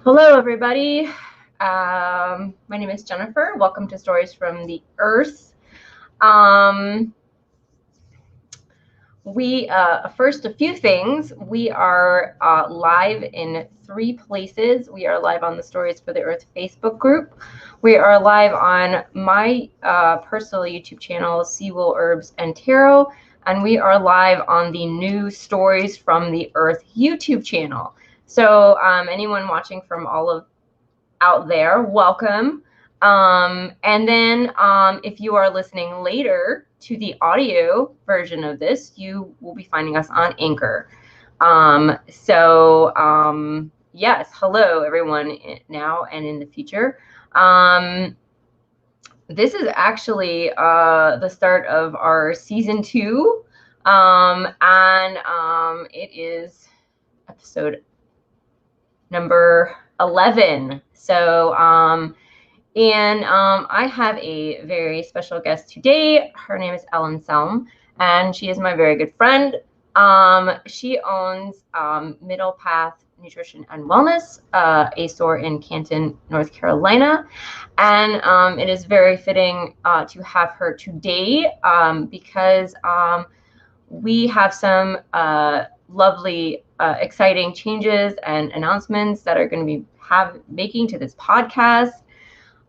Hello, everybody. My name is Jennifer. Welcome to Stories from the Earth. First, a few things. We are live in 3 places. We are live on the Stories for the Earth Facebook group. We are live on my personal YouTube channel, Seawool Herbs and Tarot, and we are live on the new Stories from the Earth YouTube channel. So anyone watching from all of out there, welcome. And then if you are listening later to the audio version of this, you will be finding us on Anchor. Yes, hello everyone now and in the future. This is actually the start of our season 2, and it is episode number 11. So, I have a very special guest today. Her name is Ellen Selm, and she is my very good friend. She owns Middle Path Nutrition and Wellness, a store in Canton, North Carolina. And it is very fitting to have her today because we have some lovely, exciting changes and announcements that are going to be making to this podcast.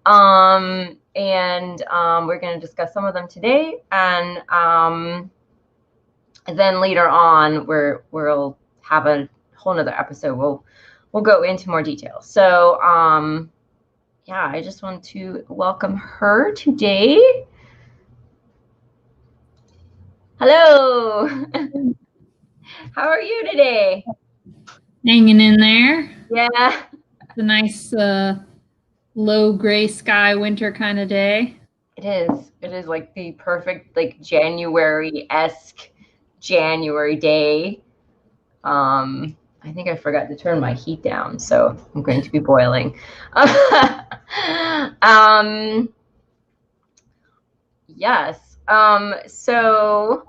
We're going to discuss some of them today. And then later on, we'll have a whole nother episode. We'll go into more detail. So, yeah, I just want to welcome her today. Hello. How are you today? Hanging in there. Yeah. It's a nice low gray sky winter kind of day. It is. It is like the perfect like January-esque January day. I think I forgot to turn my heat down, so I'm going to be boiling. Yes. So,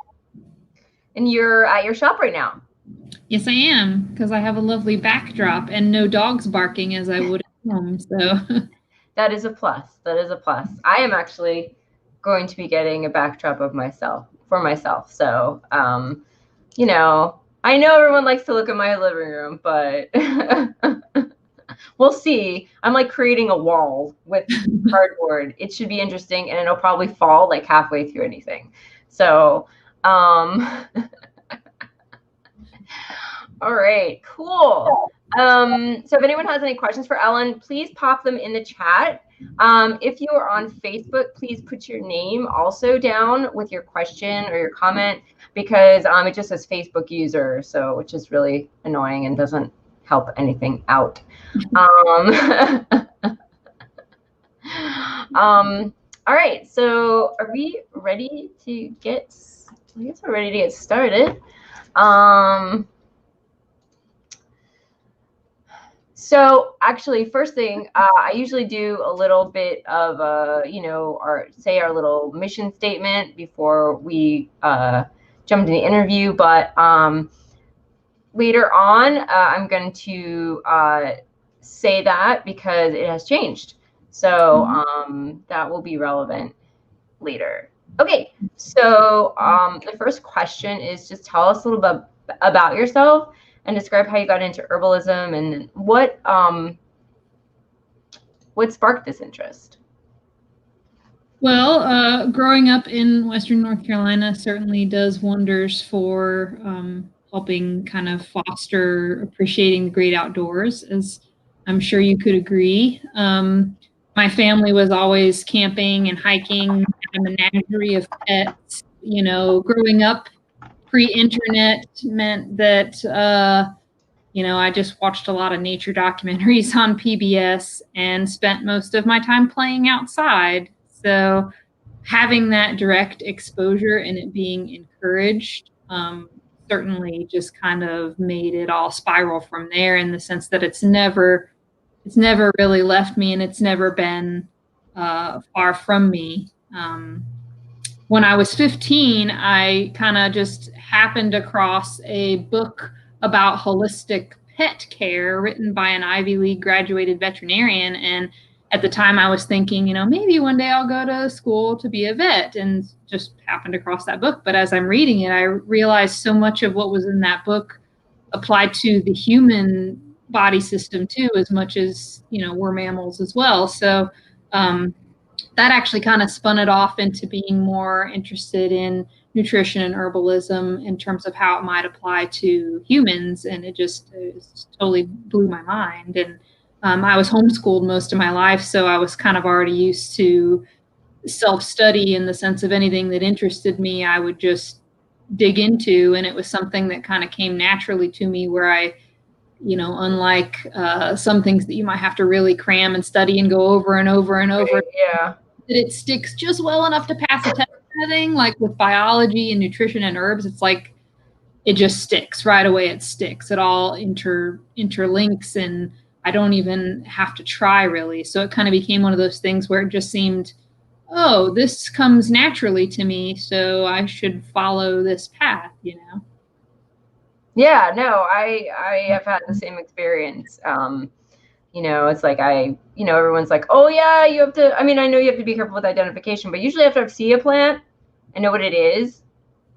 and you're at your shop right now? Yes, I am, because I have a lovely backdrop and no dogs barking as I would at home. So that is a plus. That is a plus. I am actually going to be getting a backdrop for myself. So, you know, I know everyone likes to look at my living room, but we'll see. I'm like creating a wall with cardboard. It should be interesting, and it'll probably fall like halfway through anything. So, all right, cool. So if anyone has any questions for Ellen, please pop them in the chat. If you are on Facebook, please put your name also down with your question or your comment, because it just says Facebook user, so which is really annoying and doesn't help anything out. All right, so are we ready to get? I guess we're ready to get started. So actually, first thing, I usually do a little bit of, our little mission statement before we jump into the interview. But later on, I'm going to say that because it has changed. So that will be relevant later. Okay, so the first question is just tell us a little bit about yourself and describe how you got into herbalism and what sparked this interest. Well, growing up in Western North Carolina certainly does wonders for helping kind of foster appreciating the great outdoors, as I'm sure you could agree. My family was always camping and hiking, a menagerie of pets. You know, growing up pre-internet meant that, I just watched a lot of nature documentaries on PBS and spent most of my time playing outside. So having that direct exposure and it being encouraged certainly just kind of made it all spiral from there, in the sense that it's never really left me, and it's never been far from me. When I was 15, I kind of just happened across a book about holistic Pet Care, written by an Ivy League graduated veterinarian. And at the time I was thinking, maybe one day I'll go to school to be a vet, and just happened across that book. But as I'm reading it, I realized so much of what was in that book applied to the human body system too, as much as, we're mammals as well. So that actually kind of spun it off into being more interested in nutrition and herbalism in terms of how it might apply to humans. And it totally blew my mind. And I was homeschooled most of my life, so I was kind of already used to self-study, in the sense of anything that interested me, I would just dig into. And it was something that kind of came naturally to me, where I, unlike some things that you might have to really cram and study and go over and over and over, yeah, that it sticks just well enough to pass a test kind of thing. Like with biology and nutrition and herbs, it's like it just sticks right away. It sticks. It all interlinks, and I don't even have to try, really. So it kind of became one of those things where it just seemed, oh, this comes naturally to me, so I should follow this path, Yeah, no, I have had the same experience. It's like everyone's like, oh yeah, you have to, I know you have to be careful with identification, but usually after I see a plant and know what it is,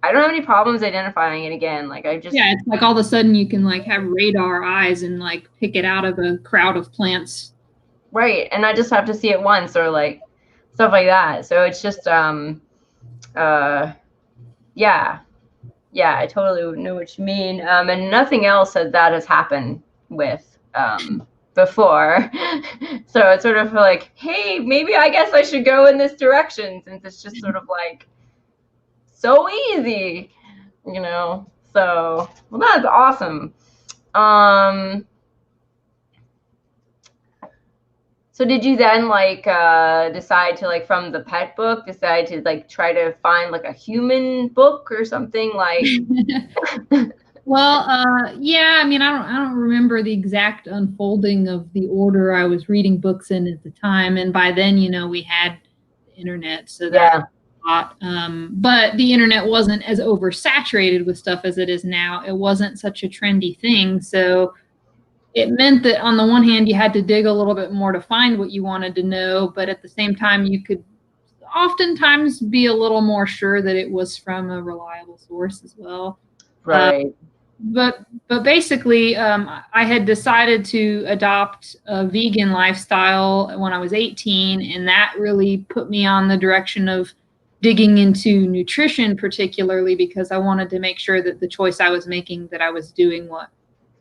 I don't have any problems identifying it again. Like it's like all of a sudden you can like have radar eyes and like pick it out of a crowd of plants. Right. And I just have to see it once, or like stuff like that. So it's just, yeah, I totally know what you mean. And nothing else that has happened with, before. So it's sort of like, hey, maybe I guess I should go in this direction, since it's just sort of like so easy, so, well, that's awesome. So did you then decide to, like, from the pet book, decide to like try to find like a human book or something like? Well, yeah, I don't remember the exact unfolding of the order I was reading books in at the time. And by then, we had the internet, so that but the internet wasn't as oversaturated with stuff as it is now. It wasn't such a trendy thing. So it meant that on the one hand, you had to dig a little bit more to find what you wanted to know. But at the same time, you could oftentimes be a little more sure that it was from a reliable source as well. Right. But basically, I had decided to adopt a vegan lifestyle when I was 18, and that really put me on the direction of digging into nutrition, particularly because I wanted to make sure that the choice I was making, that I was doing what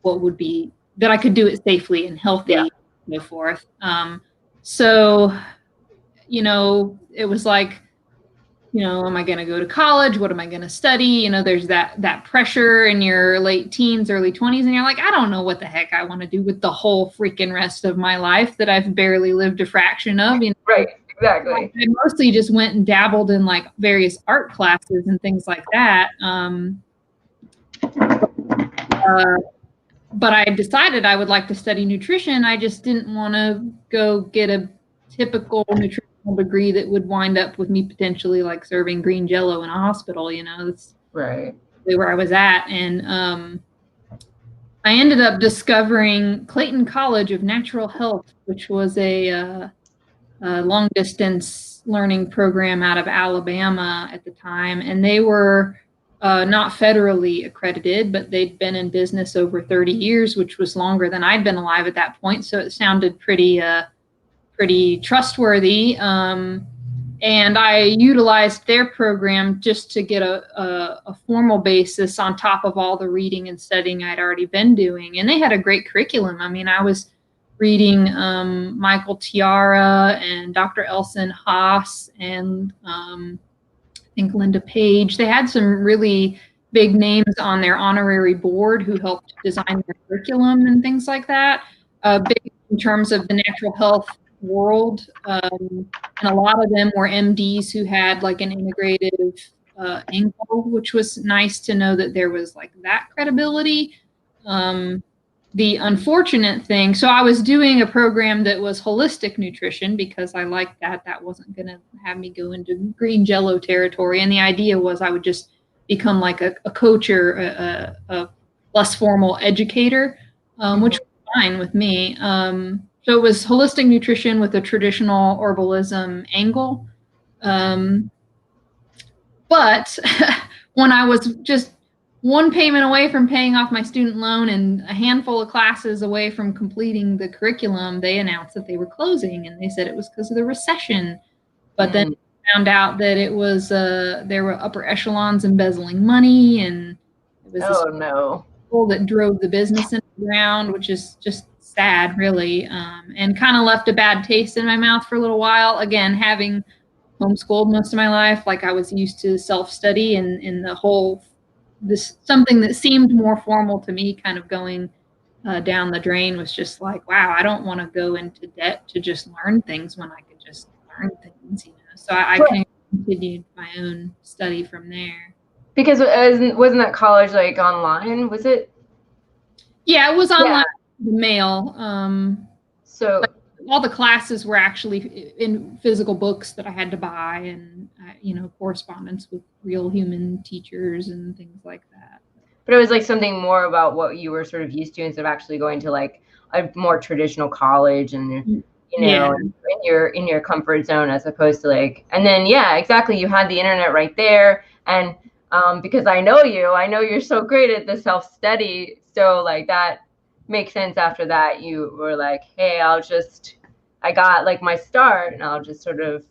would be, that I could do it safely and healthy, and so forth. So, it was like, am I going to go to college? What am I going to study? There's that pressure in your late teens, early 20s, and you're like, I don't know what the heck I want to do with the whole freaking rest of my life that I've barely lived a fraction of. Right, exactly. I mostly just went and dabbled in like various art classes and things like that. But I decided I would like to study nutrition. I just didn't want to go get a typical nutritional degree that would wind up with me potentially like serving green Jello in a hospital. That's right where I was at. And I ended up discovering Clayton College of Natural Health, which was a long distance learning program out of Alabama at the time. And they were not federally accredited, but they'd been in business over 30 years, which was longer than I'd been alive at that point. So it sounded pretty trustworthy. And I utilized their program just to get a formal basis on top of all the reading and studying I'd already been doing. And they had a great curriculum. I was reading Michael Tiara and Dr. Elson Haas and I think Linda Page. They had some really big names on their honorary board who helped design their curriculum and things like that. Big in terms of the natural health world. And a lot of them were MDs who had like an integrative angle, which was nice to know that there was like that credibility. The unfortunate thing, so I was doing a program that was holistic nutrition because I liked that. That wasn't going to have me go into green Jello territory. And the idea was I would just become like a coach or a less formal educator. which was fine with me. So it was holistic nutrition with a traditional herbalism angle. But when I was just one payment away from paying off my student loan and a handful of classes away from completing the curriculum, they announced that they were closing, and they said it was because of the recession. But then found out that it was there were upper echelons embezzling money, and it was people that drove the business into the ground, which is just sad, really, and kind of left a bad taste in my mouth for a little while. Again, having homeschooled most of my life, like I was used to self-study, and the whole something that seemed more formal to me kind of going down the drain was just like, wow, I don't want to go into debt to just learn things when I could just learn things, you know. So I kind of continued my own study from there. Because wasn't that college like online? Was it? Yeah, it was online, the mail. So all the classes were actually in physical books that I had to buy, and you know, correspondence with real human teachers and things like that. But it was like something more about what you were sort of used to instead of actually going to like a more traditional college and you know, in your comfort zone, as opposed to like, and then exactly, you had the internet right there, and because I know you're so great at the self-study, so like that makes sense. After that, you were like, hey, I got like my start, and I'll just sort of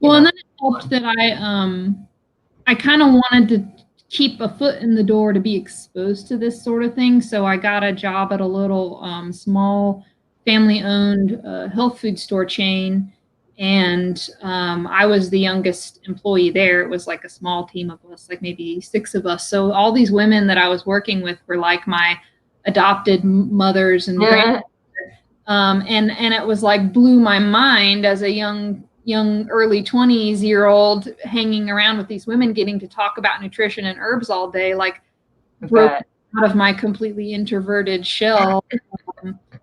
and then it helped that I kind of wanted to keep a foot in the door to be exposed to this sort of thing, so I got a job at a little small family-owned health food store chain, and I was the youngest employee there. It was like a small team of us, like maybe 6 of us. So all these women that I was working with were like my adopted mothers and grandmothers. And it was like blew my mind as a young early 20s-year-old hanging around with these women, getting to talk about nutrition and herbs all day, like broke out of my completely introverted shell.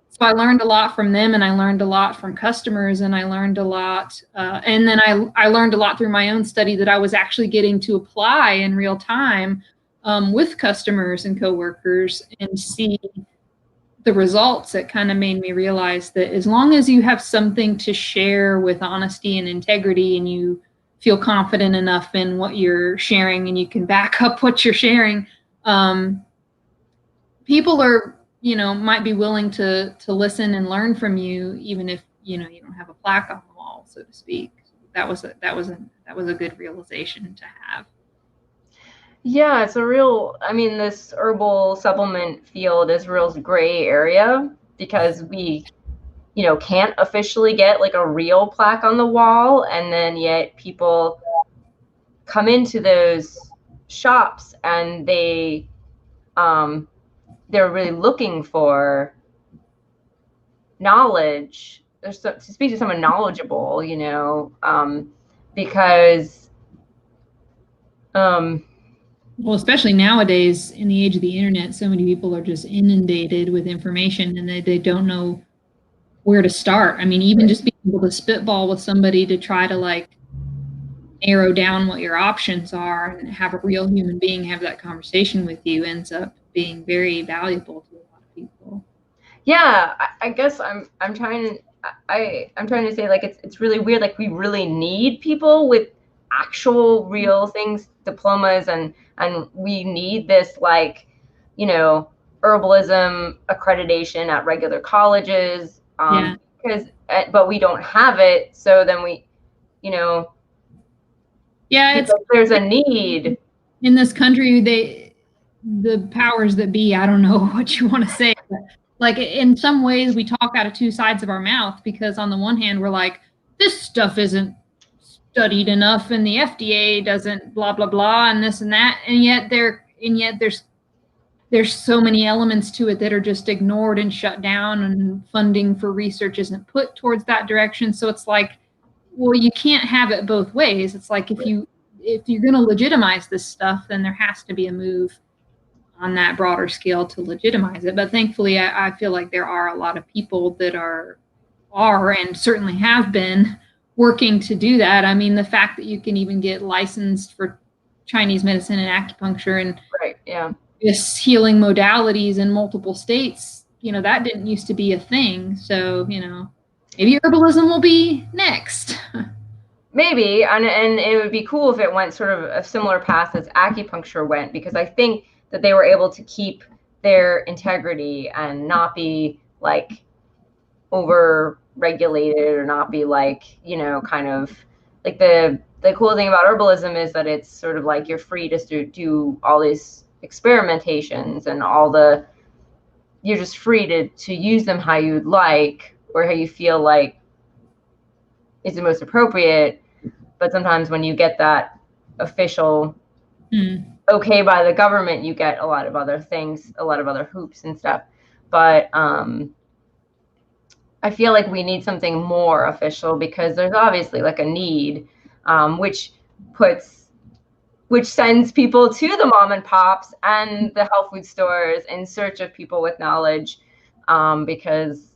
So I learned a lot from them, and I learned a lot from customers, and I learned a lot. And then I learned a lot through my own study that I was actually getting to apply in real time with customers and coworkers and see the results. It kind of made me realize that as long as you have something to share with honesty and integrity, and you feel confident enough in what you're sharing, and you can back up what you're sharing, people are, you know, might be willing to listen and learn from you, even if, you know, you don't have a plaque on the wall, so to speak. That was a good realization to have. Yeah, it's a real, I mean, this herbal supplement field is a real gray area, because we, you know, can't officially get like a real plaque on the wall, and then yet people come into those shops and they're really looking for knowledge, to speak to someone knowledgeable, you know, because well, especially nowadays in the age of the internet, so many people are just inundated with information, and they don't know where to start. I mean, even just being able to spitball with somebody to try to like narrow down what your options are and have a real human being have that conversation with you ends up being very valuable to a lot of people. Yeah, I guess I'm trying to say, like, it's really weird. Like, we really need people with actual real things, diplomas, and we need this, like, you know, herbalism accreditation at regular colleges, because but we don't have it. So then we, you know, there's a need in this country. The powers that be, I don't know what you want to say, but like in some ways we talk out of two sides of our mouth, because on the one hand we're like, this stuff isn't studied enough, and the FDA doesn't blah blah blah, and this and that, and yet there's so many elements to it that are just ignored and shut down, and funding for research isn't put towards that direction. So it's like, well, you can't have it both ways. It's like, if you're going to legitimize this stuff, then there has to be a move on that broader scale to legitimize it. But thankfully, I feel like there are a lot of people that are and certainly have been working to do that. I mean, the fact that you can even get licensed for Chinese medicine and acupuncture and various healing modalities in multiple states, that didn't used to be a thing. So, maybe herbalism will be next. Maybe, and it would be cool if it went sort of a similar path as acupuncture went, because I think that they were able to keep their integrity and not be like over regulated, or not be like, kind of like the cool thing about herbalism is that it's sort of like you're free to do all these experimentations and you're just free to use them how you'd like, or how you feel like is the most appropriate. But sometimes when you get that official okay by the government, you get a lot of other things, a lot of other hoops and stuff. But I feel like we need something more official, because there's obviously like a need, which sends people to the mom and pops and the health food stores in search of people with knowledge, because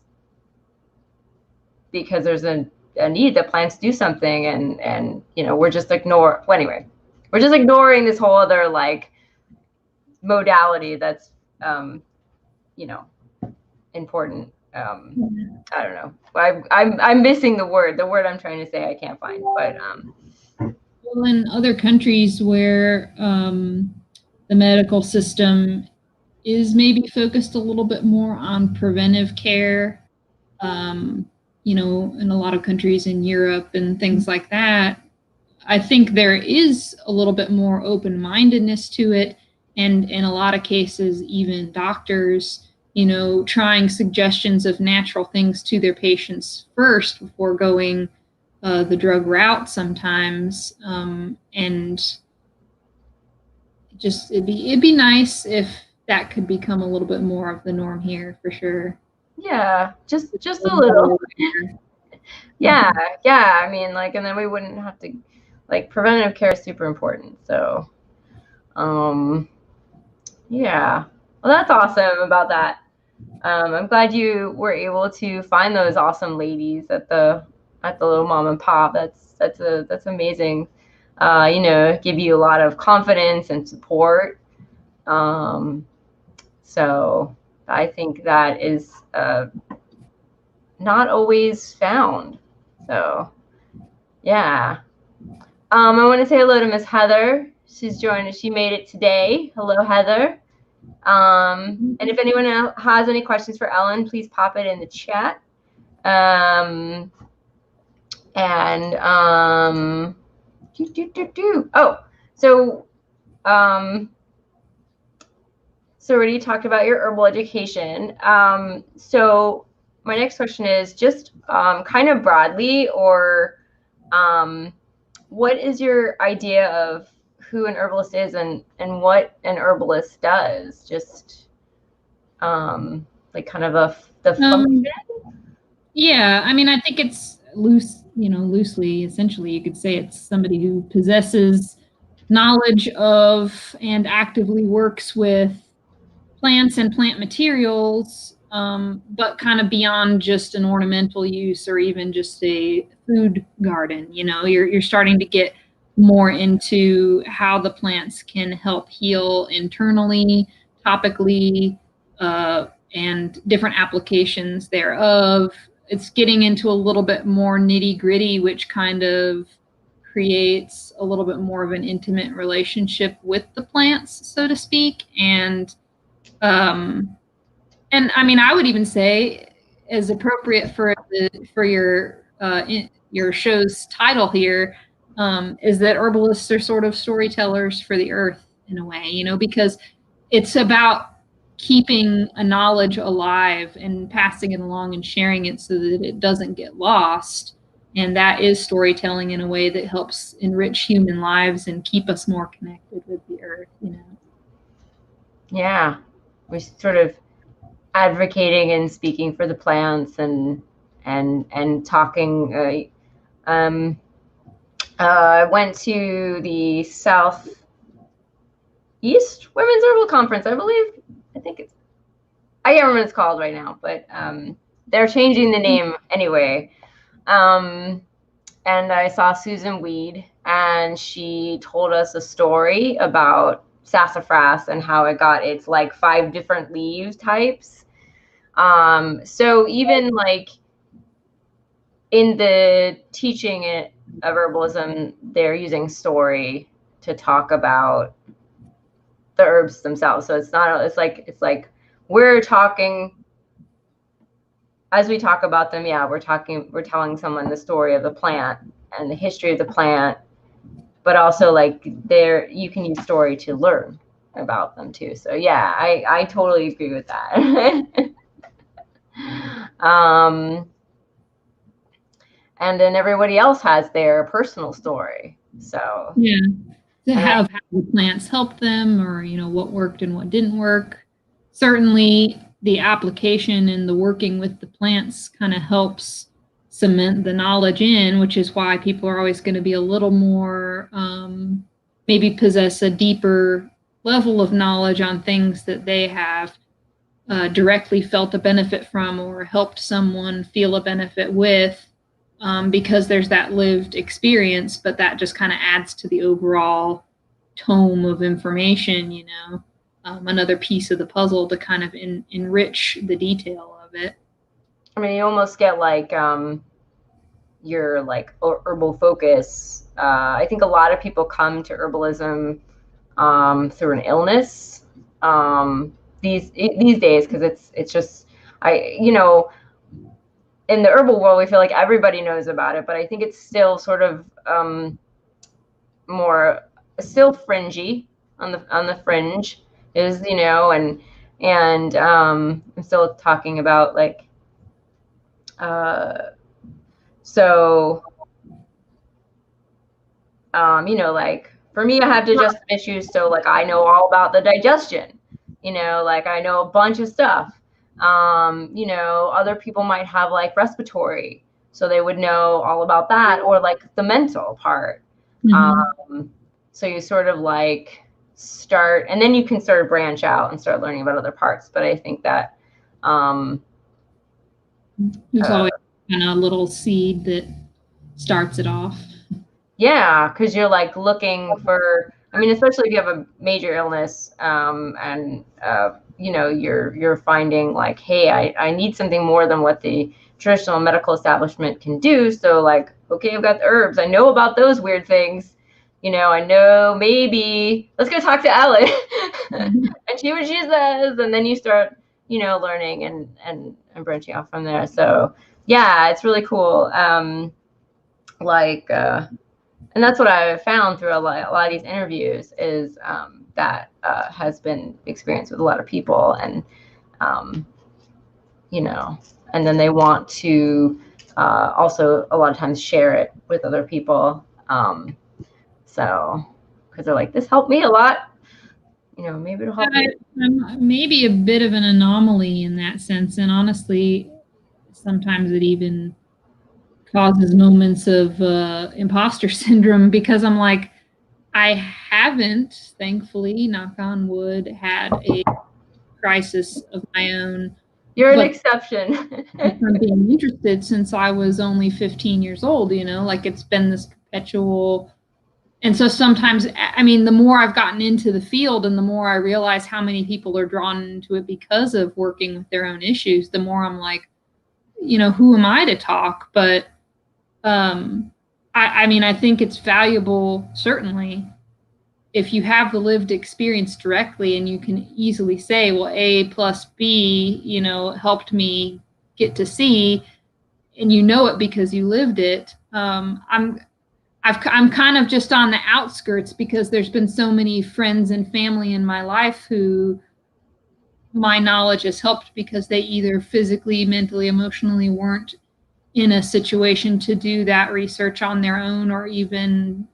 there's a need that plants do something, and we're just ignoring this whole other like modality that's important. I don't know. I'm missing the word I'm trying to say. I can't find. But well, in other countries where the medical system is maybe focused a little bit more on preventive care, in a lot of countries in Europe and things like that, I think there is a little bit more open-mindedness to it. And in a lot of cases, even doctors, trying suggestions of natural things to their patients first before going the drug route sometimes. And just it'd be nice if that could become a little bit more of the norm here, for sure. Yeah, just a little. Yeah. I mean, like, and then we wouldn't have to, like, preventative care is super important. So, yeah. Well, that's awesome about that. I'm glad you were able to find those awesome ladies at the little mom and pop. That's amazing. Give you a lot of confidence and support. So I think that is not always found. So yeah. I want to say hello to Miss Heather. She's joined us. She made it today. Hello, Heather. And if anyone else has any questions for Ellen, please pop it in the chat. Oh, so already talked about your herbal education. So my next question is just kind of broadly, or what is your idea of who an herbalist is and what an herbalist does? Just like kind of the function? Yeah, I mean, I think it's loosely, essentially, you could say it's somebody who possesses knowledge of and actively works with plants and plant materials, but kind of beyond just an ornamental use or even just a food garden. You're starting to get more into how the plants can help heal internally, topically, and different applications thereof. It's getting into a little bit more nitty-gritty, which kind of creates a little bit more of an intimate relationship with the plants, so to speak. And I mean, I would even say, as appropriate for your show's title here, is that herbalists are sort of storytellers for the earth in a way, because it's about keeping a knowledge alive and passing it along and sharing it so that it doesn't get lost. And that is storytelling in a way that helps enrich human lives and keep us more connected with the earth, Yeah. We're sort of advocating and speaking for the plants and talking. I went to the Southeast Women's Herbal Conference, I believe. I can't remember what it's called right now, but they're changing the name anyway. And I saw Susan Weed, and she told us a story about sassafras and how it got its like 5 different leaves types. So even like in the teaching of herbalism, they're using story to talk about the herbs themselves. So it's not, it's like we're talking, as we talk about them, yeah, we're telling someone the story of the plant and the history of the plant, but also like you can use story to learn about them too. So yeah, I totally agree with that. And then everybody else has their personal story. So yeah, to have how the plants help them, or what worked and what didn't work. Certainly the application and the working with the plants kind of helps cement the knowledge in, which is why people are always going to be a little more maybe possess a deeper level of knowledge on things that they have directly felt a benefit from or helped someone feel a benefit with, because there's that lived experience, but that just kind of adds to the overall tome of information, another piece of the puzzle to kind of enrich the detail of it. I mean, you almost get like your like herbal focus. I think a lot of people come to herbalism through an illness these days, because it's just in the herbal world we feel like everybody knows about it, but I think it's still sort of still fringy on the fringe is, and I'm still talking about like so like for me, I have digestive issues, so like I know all about the digestion, like I know a bunch of stuff. Other people might have like respiratory, so they would know all about that, or like the mental part. So you sort of like start, and then you can sort of branch out and start learning about other parts. But I think that there's always kind of a little seed that starts it off. Yeah, because you're like looking for, I mean, especially if you have a major illness, and you're finding like, hey, I need something more than what the traditional medical establishment can do. So like, okay, I've got the herbs. I know about those weird things. I know, maybe let's go talk to Ellen and see what she says. And then you start, learning and branching off from there. So yeah, it's really cool. And that's what I found through a lot of these interviews is that has been experienced with a lot of people, and and then they want to also a lot of times share it with other people. So because they're like, this helped me a lot, maybe it'll help you. I'm maybe a bit of an anomaly in that sense, and honestly, sometimes it even causes moments of imposter syndrome, because I'm like, I haven't, thankfully, knock on wood, had a crisis of my own. You're an exception. From being interested since I was only 15 years old, like it's been this perpetual. And so sometimes, I mean, the more I've gotten into the field and the more I realize how many people are drawn into it because of working with their own issues, the more I'm like, who am I to talk? But I mean, I think it's valuable, certainly, if you have the lived experience directly and you can easily say, well, A plus B, helped me get to C, and it because you lived it. I'm kind of just on the outskirts, because there's been so many friends and family in my life who my knowledge has helped because they either physically, mentally, emotionally weren't in a situation to do that research on their own, or even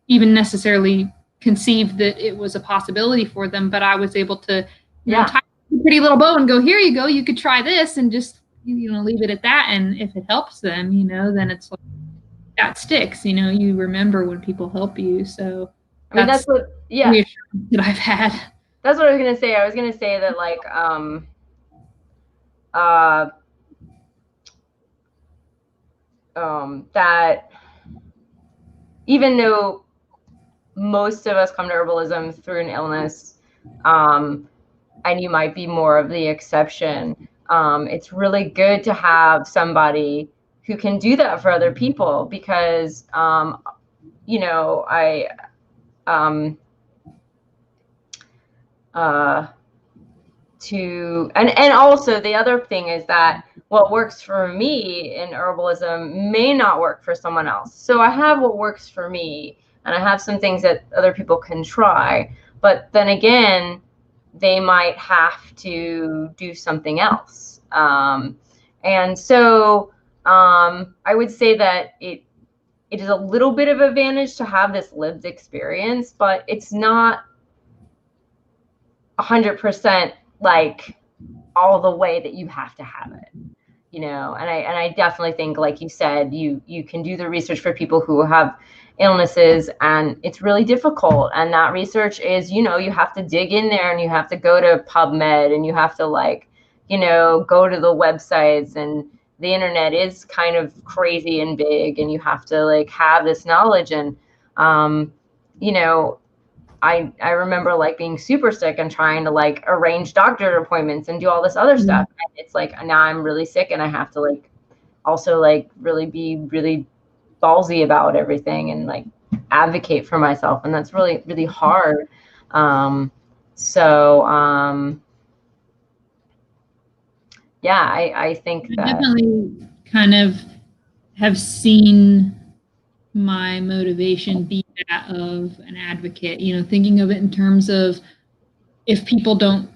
necessarily conceive that it was a possibility for them. But I was able to tie a pretty little bow and go, here you go, you could try this, and just leave it at that. And if it helps them, then it's like that sticks. You remember when people help you. So I mean, that's what that I've had. That's what I was gonna say. I was gonna say that like that even though most of us come to herbalism through an illness, and you might be more of the exception. It's really good to have somebody who can do that for other people, because, you know, and also the other thing is that what works for me in herbalism may not work for someone else. So I have what works for me, and I have some things that other people can try, but then again, they might have to do something else. And so I would say that it is a little bit of advantage to have this lived experience, but it's not 100% like all the way that you have to have it, you know. And I definitely think, like you said, you can do the research for people who have illnesses, and it's really difficult. And that research is, you know, you have to dig in there, and you have to go to PubMed, and you have to, like, you know, go to the websites, and the internet is kind of crazy and big, and you have to like have this knowledge. And you know, I remember like being super sick and trying to like arrange doctor appointments and do all this other stuff. And it's like, now I'm really sick, and I have to like also like really be really ballsy about everything and like advocate for myself, and that's really, really hard. Yeah, I think that I definitely kind of have seen my motivation be that of an advocate, you know, thinking of it in terms of, if people don't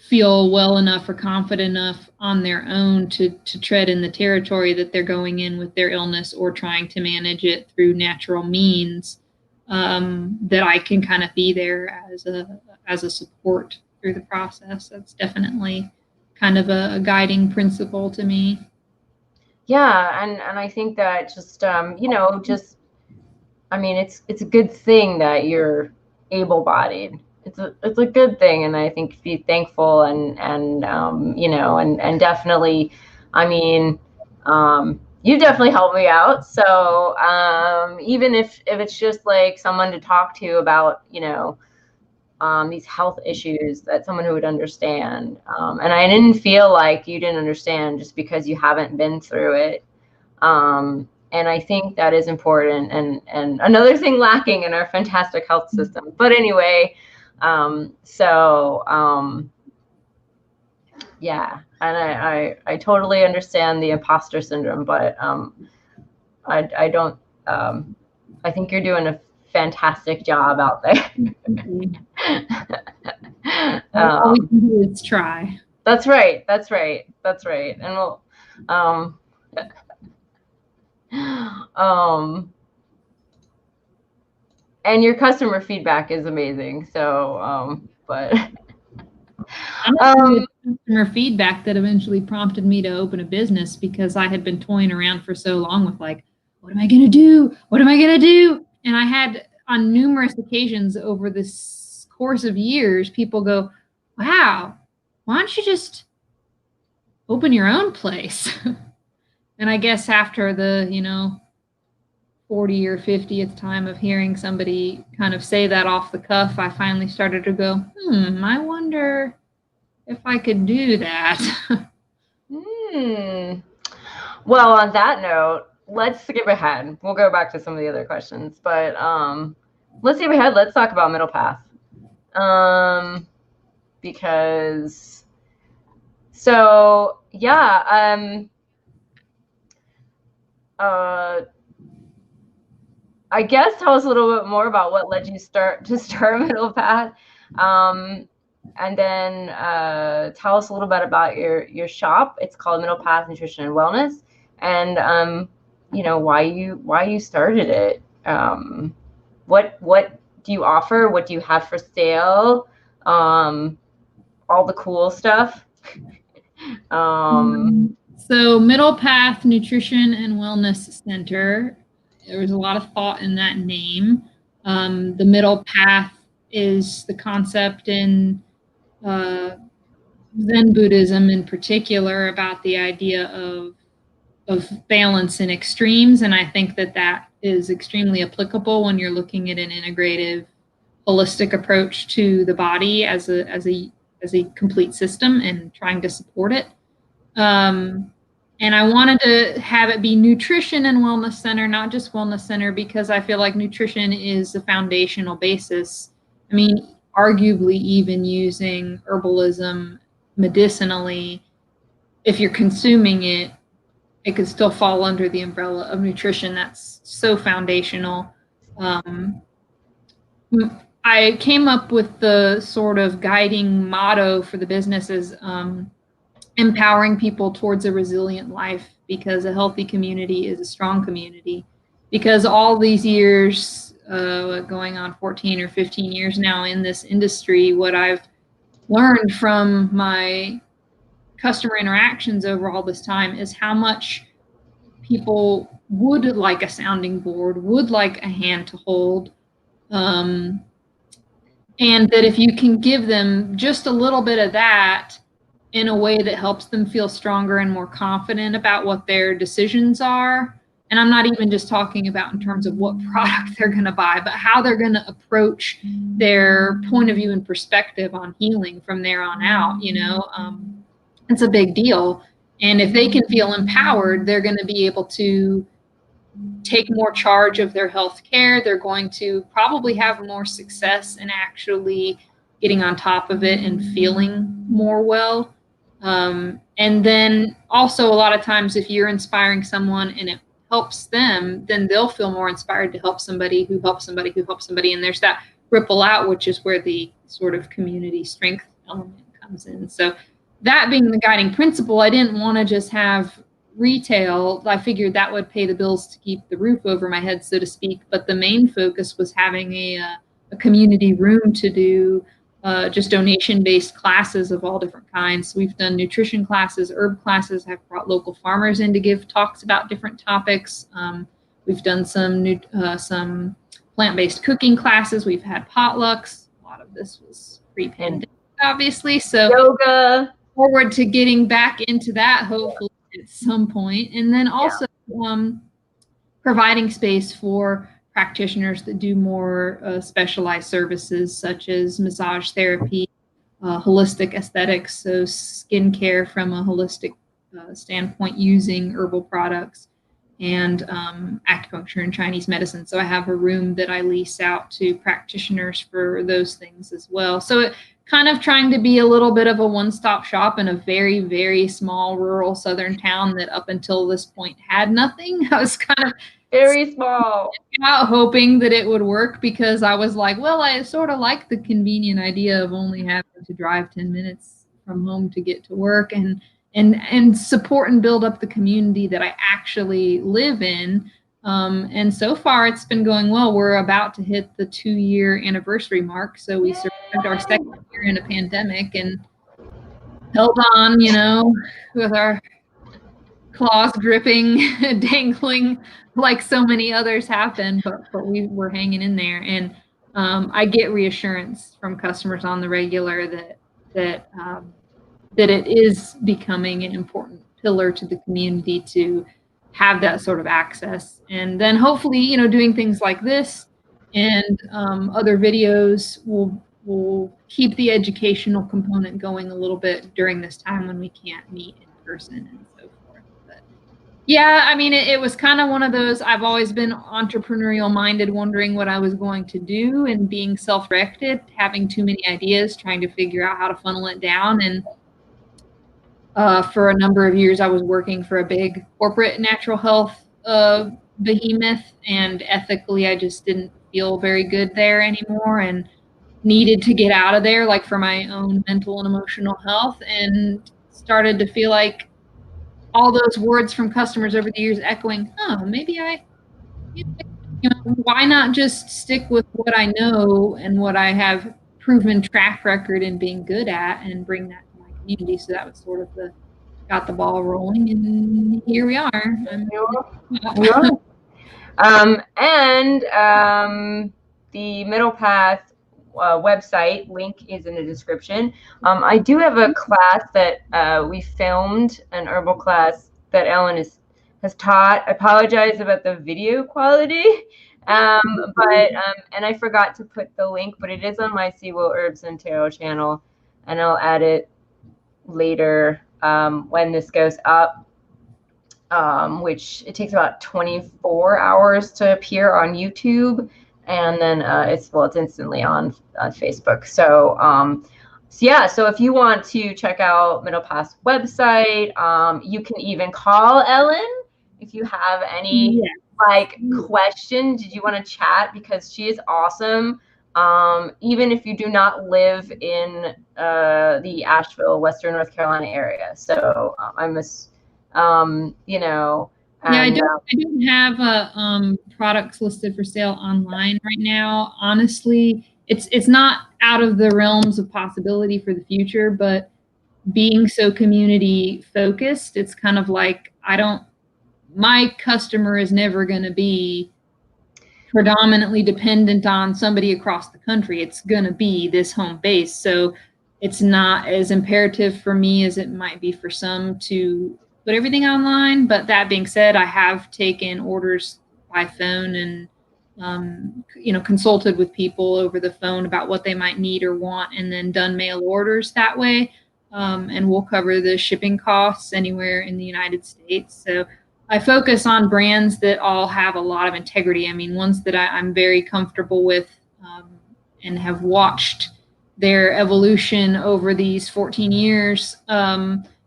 feel well enough or confident enough on their own to tread in the territory that they're going in with their illness, or trying to manage it through natural means, that I can kind of be there as a support through the process. That's definitely kind of a guiding principle to me. Yeah, and I think that just you know, just, I mean, it's a good thing that you're able-bodied. It's a good thing, and I think be thankful, and you know, and definitely, I mean, you definitely helped me out. So even if it's just like someone to talk to about, you know, these health issues, that someone who would understand. And I didn't feel like you didn't understand just because you haven't been through it. And I think that is important, and another thing lacking in our fantastic health system. But anyway, yeah, and I totally understand the imposter syndrome, but I don't, I think you're doing a fantastic job out there. All we can do is try. That's right. That's right. That's right. And we'll, and your customer feedback is amazing. So, but customer feedback that eventually prompted me to open a business, because I had been toying around for so long with like, what am I going to do? What am I going to do? And I had, on numerous occasions over this course of years, people go, wow, why don't you just open your own place? And I guess after the, you know, 40 or 50th time of hearing somebody kind of say that off the cuff, I finally started to go, I wonder if I could do that. Well, on that note, let's skip ahead. We'll go back to some of the other questions, but let's skip ahead. Let's talk about middle path. Because, so yeah, I guess tell us a little bit more about what led you to start middle path, and then tell us a little bit about your shop. It's called Middle Path Nutrition and Wellness, and you know, why you started it. What do you offer? What do you have for sale? All the cool stuff. So Middle Path Nutrition and Wellness Center, there was a lot of thought in that name. The middle path is the concept in Zen Buddhism in particular, about the idea of balance and extremes. And I think that is extremely applicable when you're looking at an integrative, holistic approach to the body as a complete system and trying to support it. And I wanted to have it be nutrition and wellness center, not just wellness center, because I feel like nutrition is the foundational basis. I mean, arguably even using herbalism medicinally, if you're consuming it, it could still fall under the umbrella of nutrition. That's so foundational. I came up with the sort of guiding motto for the business is empowering people towards a resilient life, because a healthy community is a strong community. Because all these years, going on 14 or 15 years now in this industry, what I've learned from my customer interactions over all this time is how much people would like a sounding board, would like a hand to hold. And that if you can give them just a little bit of that in a way that helps them feel stronger and more confident about what their decisions are. And I'm not even just talking about in terms of what product they're going to buy, but how they're going to approach their point of view and perspective on healing from there on out. It's a big deal. And if they can feel empowered, they're going to be able to take more charge of their health care. They're going to probably have more success in actually getting on top of it and feeling more well. And then also a lot of times if you're inspiring someone and it helps them, then they'll feel more inspired to help somebody who helps somebody who helps somebody. And there's that ripple out, which is where the sort of community strength element comes in. So that being the guiding principle, I didn't want to just have retail. I figured that would pay the bills to keep the roof over my head, so to speak. But the main focus was having a community room to do just donation-based classes of all different kinds. So we've done nutrition classes, herb classes, have brought local farmers in to give talks about different topics. We've done some plant-based cooking classes. We've had potlucks. A lot of this was pre-pandemic, obviously. So yoga. Forward to getting back into that, hopefully at some point. And then also providing space for practitioners that do more specialized services such as massage therapy, holistic aesthetics, so skincare from a holistic standpoint using herbal products, and acupuncture and Chinese medicine. So I have a room that I lease out to practitioners for those things as well. So it kind of trying to be a little bit of a one-stop shop in a very, very small rural southern town that up until this point had nothing. I was kind of very small out hoping that it would work, because I was like, well, I sort of like the convenient idea of only having to drive 10 minutes from home to get to work and support and build up the community that I actually live in. And so far it's been going well. We're about to hit the 2-year anniversary mark. So we survived our second year in a pandemic and held on, with our claws dripping, dangling like so many others have been, but we were hanging in there. And I get reassurance from customers on the regular that it is becoming an important pillar to the community to have that sort of access. And then hopefully, doing things like this and other videos will keep the educational component going a little bit during this time when we can't meet in person and so forth. But yeah, I mean, it was kind of one of those, I've always been entrepreneurial minded, wondering what I was going to do and being self-directed, having too many ideas, trying to figure out how to funnel it down. And for a number of years, I was working for a big corporate natural health behemoth, and ethically, I just didn't feel very good there anymore and needed to get out of there, like for my own mental and emotional health, and started to feel like all those words from customers over the years echoing, maybe why not just stick with what I know and what I have proven track record in being good at and bring that to my community. So that was sort of got the ball rolling, and here we are. The Middle Path website link is in the description. I do have a class that we filmed, an herbal class that Ellen is has taught. I apologize about the video quality, and I forgot to put the link, but it is on my Seawell Herbs and Tarot channel, and I'll add it later when this goes up, which it takes about 24 hours to appear on YouTube, and then it's instantly on Facebook. So if you want to check out Middle Path's website, you can even call Ellen if you have any questions. Did you want to chat? Because she is awesome. Even if you do not live in the Asheville, Western North Carolina area. So I don't have products listed for sale online right now. Honestly, it's not out of the realms of possibility for the future, but being so community focused, it's kind of like my customer is never going to be predominantly dependent on somebody across the country. It's going to be this home base. So it's not as imperative for me as it might be for some to put everything online. But that being said, I have taken orders by phone and consulted with people over the phone about what they might need or want, and then done mail orders that way. And we'll cover the shipping costs anywhere in the United States. So I focus on brands that all have a lot of integrity. I mean, ones that I'm very comfortable with and have watched their evolution over these 14 years.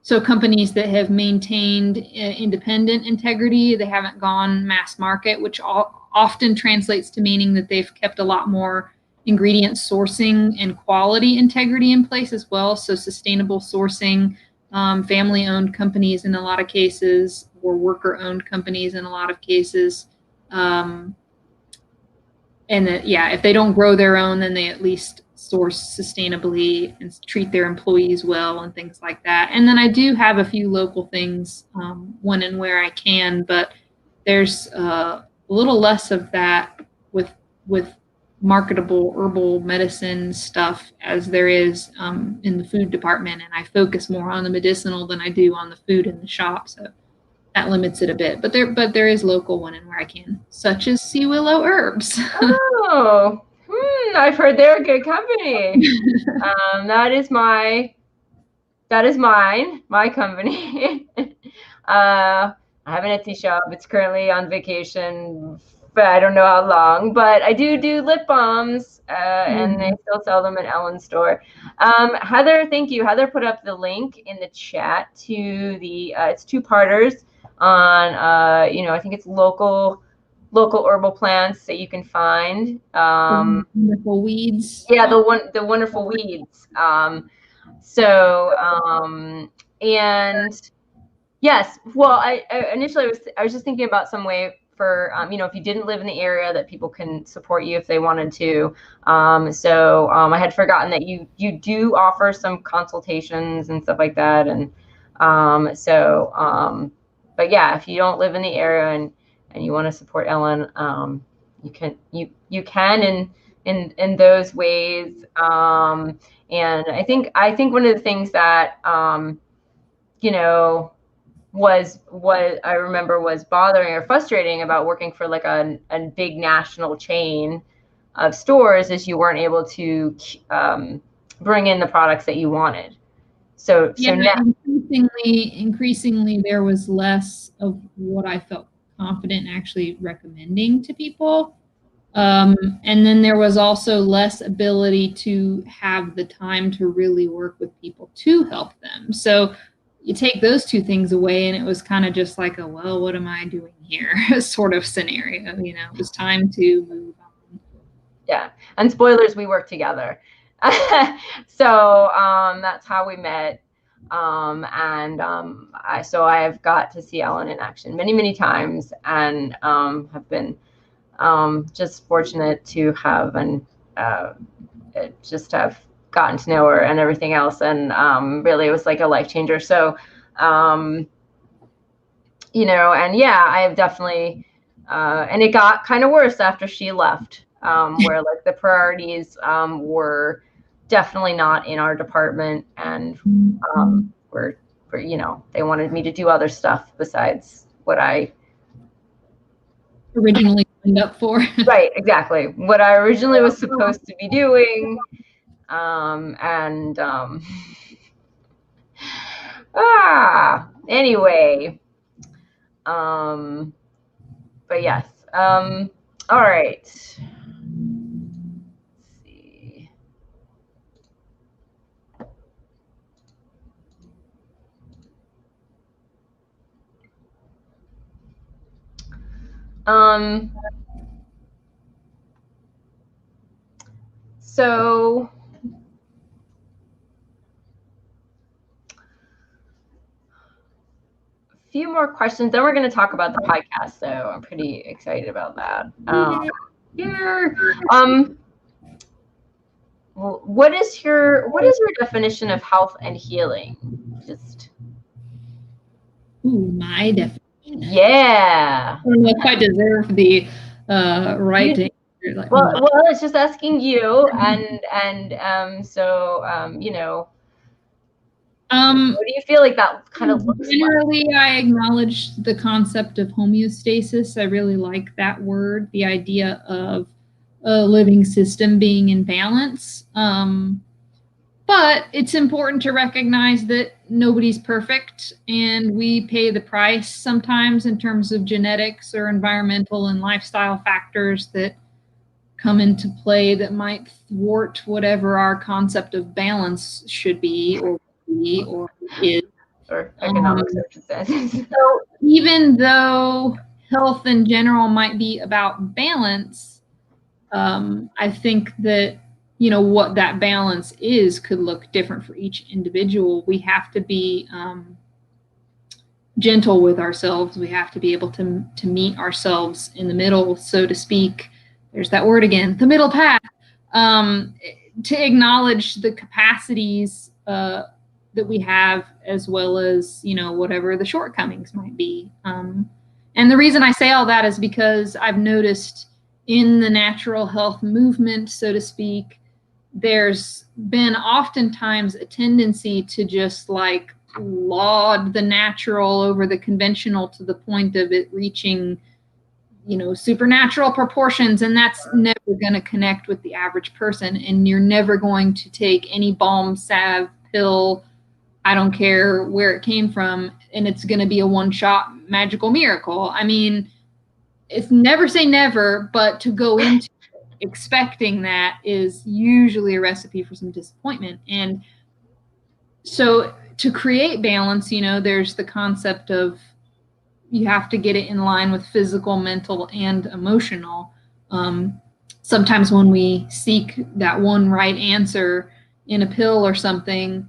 So companies that have maintained independent integrity, they haven't gone mass market, which often translates to meaning that they've kept a lot more ingredient sourcing and quality integrity in place as well. So sustainable sourcing, family-owned companies in a lot of cases, or worker-owned companies in a lot of cases. And if they don't grow their own, then they at least source sustainably and treat their employees well and things like that. And then I do have a few local things when and where I can, but there's a little less of that with marketable herbal medicine stuff as there is in the food department. And I focus more on the medicinal than I do on the food in the shop. So that limits it a bit, but there is local one and where I can, such as Sea Willow Herbs. Oh, I've heard they're a good company. That is mine, my company. I have an Etsy shop. It's currently on vacation, but I don't know how long. But I do lip balms, and they still sell them at Ellen's store. Heather, thank you. Heather put up the link in the chat to the it's two-parters on I think it's local herbal plants that you can find. Wonderful weeds. Yeah, the wonderful weeds. And yes, well, I initially I was just thinking about some way for if you didn't live in the area, that people can support you if they wanted to. I had forgotten that you do offer some consultations and stuff like that, and but yeah, if you don't live in the area and you want to support Ellen, you can in those ways. And I think one of the things that was what I remember was bothering or frustrating about working for like a big national chain of stores is you weren't able to bring in the products that you wanted. So now, increasingly there was less of what I felt confident actually recommending to people. And then there was also less ability to have the time to really work with people to help them. So you take those two things away and it was kind of just like well, what am I doing here sort of scenario. It was time to move on. Yeah. And spoilers, we work together. So that's how we met. I have got to see Ellen in action many, many times, and have been just fortunate to have just have gotten to know her and everything else. And really it was like a life changer. So, and yeah, I have definitely, and it got kind of worse after she left, where like the priorities were definitely not in our department, and were they wanted me to do other stuff besides what I originally signed up for. Right, exactly. What I originally was supposed to be doing. Anyway. But yes. All right. Let's see. So a few more questions, then we're going to talk about the podcast. So I'm pretty excited about that. What is your definition of health and healing? Just my definition. Yeah. I don't know if I deserve the right to answer. Well, it's just asking you, and so you know. What do you feel like that kind of looks generally like? I acknowledge the concept of homeostasis. I really like that word, the idea of a living system being in balance. But it's important to recognize that nobody's perfect, and we pay the price sometimes in terms of genetics or environmental and lifestyle factors that come into play that might thwart whatever our concept of balance should be or is. Or economic circumstances. So even though health in general might be about balance, I think that, you know, what that balance is could look different for each individual. We have to be gentle with ourselves. We have to be able to meet ourselves in the middle, so to speak. There's that word again, the middle path, to acknowledge the capacities that we have, as well as, you know, whatever the shortcomings might be. And the reason I say all that is because I've noticed in the natural health movement, so to speak, there's been oftentimes a tendency to just like laud the natural over the conventional to the point of it reaching, you know, supernatural proportions, and that's never going to connect with the average person. And you're never going to take any balm, salve, pill, I don't care where it came from, and it's going to be a one-shot magical miracle. I mean, it's never say never, but to go into expecting that is usually a recipe for some disappointment. And so to create balance, you know, there's the concept of you have to get it in line with physical, mental, and emotional. Sometimes when we seek that one right answer in a pill or something,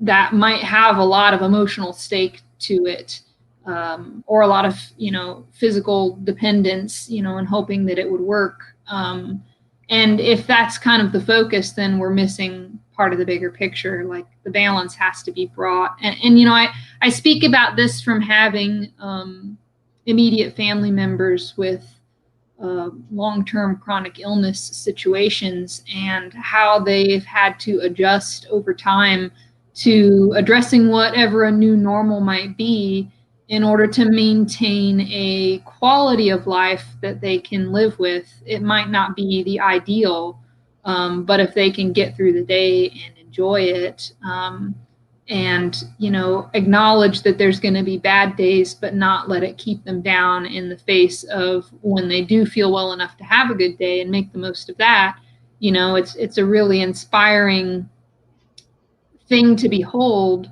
that might have a lot of emotional stake to it, or a lot of, you know, physical dependence, you know, and hoping that it would work. And if that's kind of the focus, then we're missing part of the bigger picture. Like the balance has to be brought. And you know, I speak about this from having immediate family members with long-term chronic illness situations, and how they've had to adjust over time to addressing whatever a new normal might be in order to maintain a quality of life that they can live with. It might not be the ideal, but if they can get through the day and enjoy it, and, you know, acknowledge that there's going to be bad days, but not let it keep them down in the face of when they do feel well enough to have a good day and make the most of that. You know, it's a really inspiring thing to behold,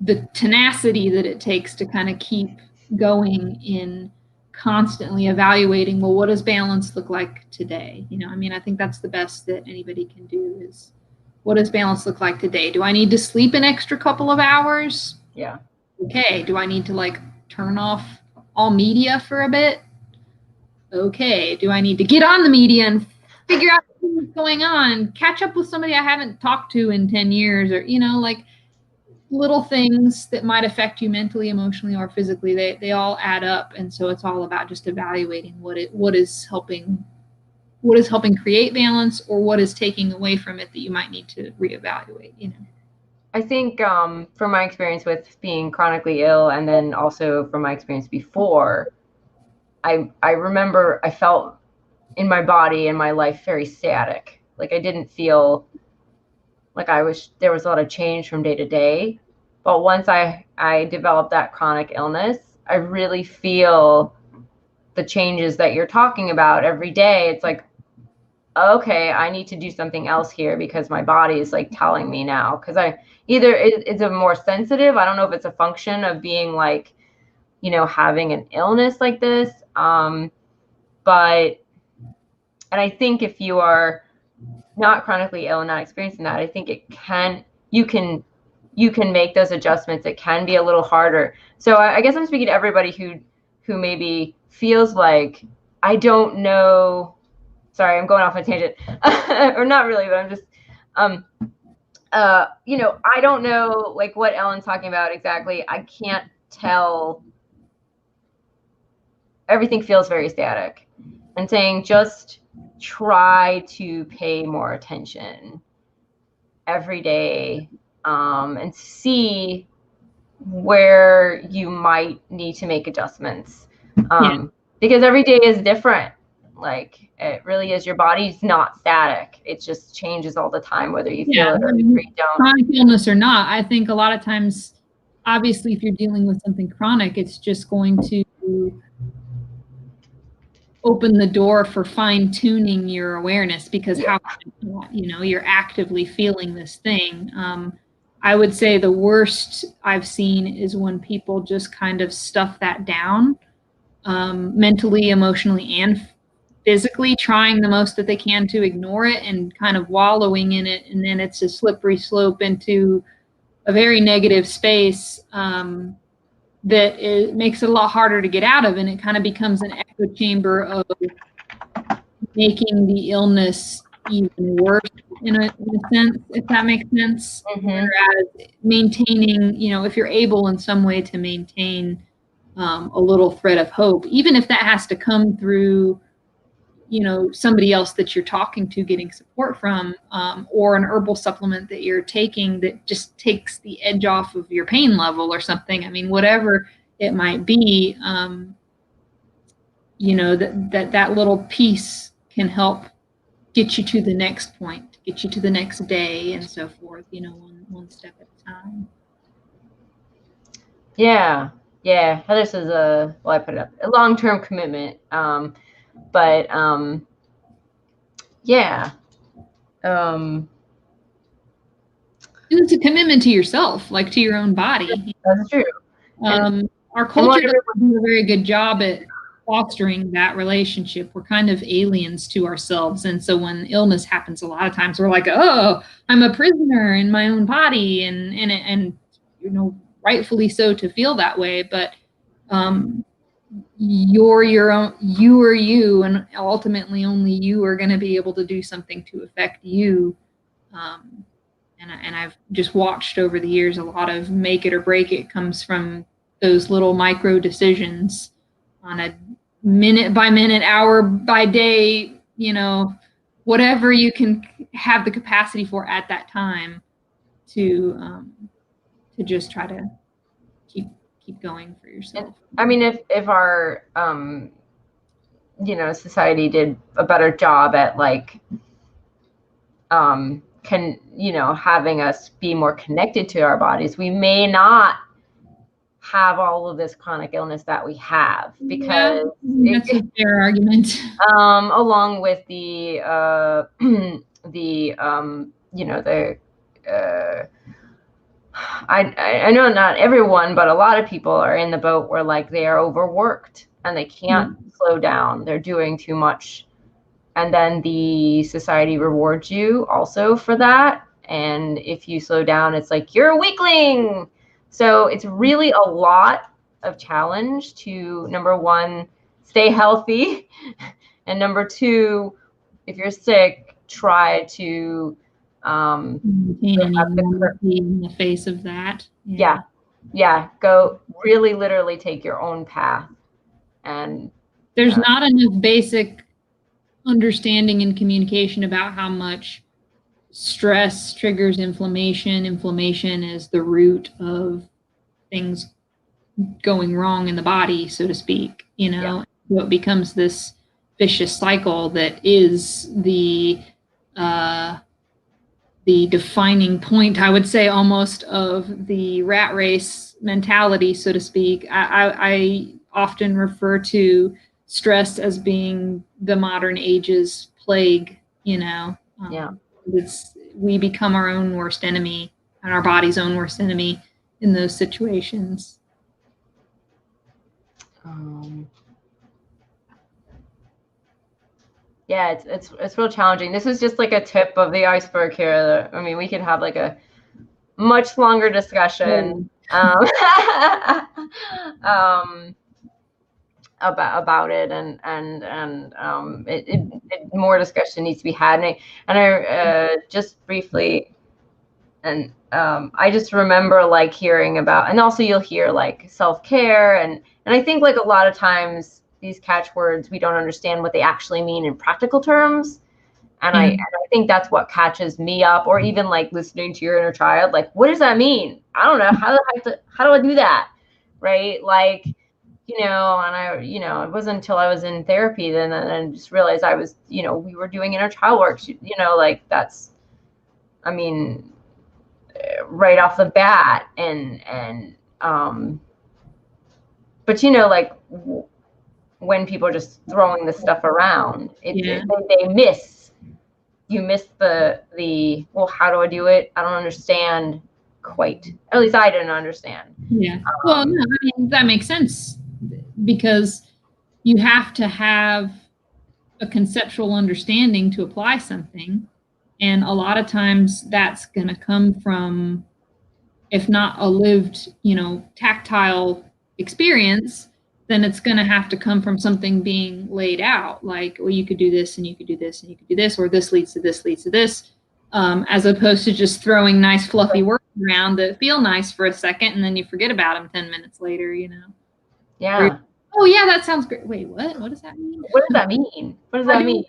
the tenacity that it takes to kind of keep going in constantly evaluating, well, what does balance look like today? You know, I mean, I think that's the best that anybody can do is, what does balance look like today? Do I need to sleep an extra couple of hours? Yeah. Okay. Do I need to like turn off all media for a bit? Okay. Do I need to get on the media and figure out what's going on, catch up with somebody I haven't talked to in 10 years, or, you know, like little things that might affect you mentally, emotionally, or physically, they all add up. And so it's all about just evaluating what is helping create balance, or what is taking away from it that you might need to reevaluate, you know. I think from my experience with being chronically ill, and then also from my experience before, I remember I felt in my body and my life very static. Like I didn't feel like there was a lot of change from day to day. But once I developed that chronic illness, I really feel the changes that you're talking about every day. It's like, okay, I need to do something else here because my body is like telling me now. Because it's a more sensitive. I don't know if it's a function of being like, having an illness like this. But, and I think if you are not chronically ill and not experiencing that, I think you can make those adjustments. It can be a little harder. So I guess I'm speaking to everybody who maybe feels like, I don't know. Sorry, I'm going off on a tangent, or not really, but I'm just, I don't know like what Ellen's talking about exactly. I can't tell. Everything feels very static, and saying just try to pay more attention every day, and see where you might need to make adjustments, because every day is different. Like it really is. Your body's not static. It just changes all the time, whether you feel it or you don't. Chronic illness or not, I think a lot of times, obviously, if you're dealing with something chronic, it's just going to open the door for fine tuning your awareness, because you're actively feeling this thing. I would say the worst I've seen is when people just kind of stuff that down, mentally, emotionally, and physically, trying the most that they can to ignore it and kind of wallowing in it. And then it's a slippery slope into a very negative space, that it makes it a lot harder to get out of. And it kind of becomes an echo chamber of making the illness even worse in a sense, if that makes sense. Mm-hmm. Whereas maintaining, if you're able in some way to maintain a little thread of hope, even if that has to come through, somebody else that you're talking to, getting support from, or an herbal supplement that you're taking that just takes the edge off of your pain level or something. I mean, whatever it might be, that little piece can help get you to the next point, get you to the next day, and so forth, one step at a time. Yeah. Heather says, I put it up, a long-term commitment. But it's a commitment to yourself, like to your own body. That's true. Our culture doesn't do a very good job at fostering that relationship. We're kind of aliens to ourselves. And so when illness happens, a lot of times we're like, oh, I'm a prisoner in my own body. And rightfully so to feel that way. But you're your own, you are you, and ultimately only you are going to be able to do something to affect you. And I've just watched over the years, a lot of make it or break it comes from those little micro decisions on a minute by minute, hour by day, whatever you can have the capacity for at that time to just try to keep going for yourself. I mean, if our society did a better job at having us be more connected to our bodies, we may not have all of this chronic illness that we have, because that's a fair argument. Along with the I know not everyone, but a lot of people are in the boat where they are overworked and they can't slow down. They're doing too much. And then the society rewards you also for that. And if you slow down, it's like, you're a weakling. So it's really a lot of challenge to, number one, stay healthy. And number two, if you're sick, try to maintain in the face of that. Yeah. Go really literally take your own path. And there's not enough basic understanding and communication about how much stress triggers inflammation. Inflammation is the root of things going wrong in the body, so to speak, So it becomes this vicious cycle that is the defining point, I would say, almost of the rat race mentality, so to speak. I often refer to stress as being the modern age's plague, we become our own worst enemy and our body's own worst enemy in those situations. Yeah, it's real challenging. This is just like a tip of the iceberg here. I mean, we could have like a much longer discussion about it, and more discussion needs to be had. And I just briefly, and I just remember like hearing about, and also you'll hear like self-care, and I think like a lot of times these catchwords, we don't understand what they actually mean in practical terms. And I think that's what catches me up, or even like listening to your inner child, like, what does that mean? I don't know. How do I do that? Right? Like, and it wasn't until I was in therapy then I just realized I was, we were doing inner child work, like that's, I mean, right off the bat. But like when people are just throwing this stuff around, they miss the well, how do I do it? I don't understand quite. At least I didn't understand. Yeah. Well, no, I mean, that makes sense, because you have to have a conceptual understanding to apply something. And a lot of times that's going to come from, if not a lived, tactile experience, then it's going to have to come from something being laid out, like, well, you could do this and you could do this and you could do this, or this leads to this leads to this, as opposed to just throwing nice fluffy words around that feel nice for a second and then you forget about them 10 minutes later, Yeah. Oh yeah, that sounds great. Wait, what does that mean? What does that mean? What does that mean?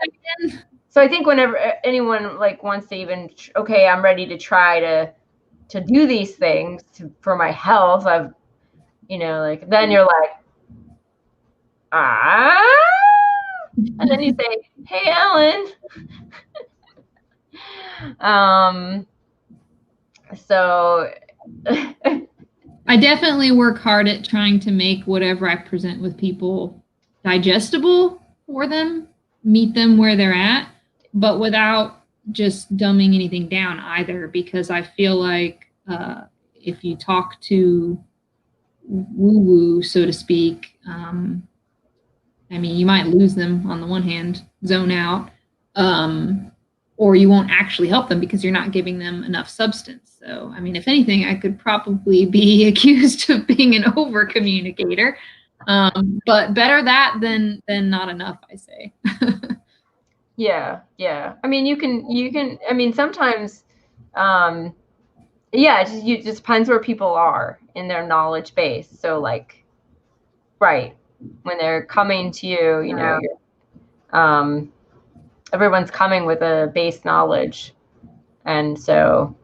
So I think whenever anyone like wants to even, okay, I'm ready to try to do these things for my health, I've, like, then you're like, and then you say, hey, Ellen. So I definitely work hard at trying to make whatever I present with people digestible for them, meet them where they're at, but without just dumbing anything down either, because I feel like if you talk to woo-woo, so to speak, I mean, you might lose them on the one hand, zone out, or you won't actually help them because you're not giving them enough substance. So, I mean, if anything, I could probably be accused of being an over communicator, but better that than not enough, I say. Yeah. I mean, you can. I mean, sometimes, yeah, it just depends where people are in their knowledge base. So, like, right when they're coming to you, everyone's coming with a base knowledge, and so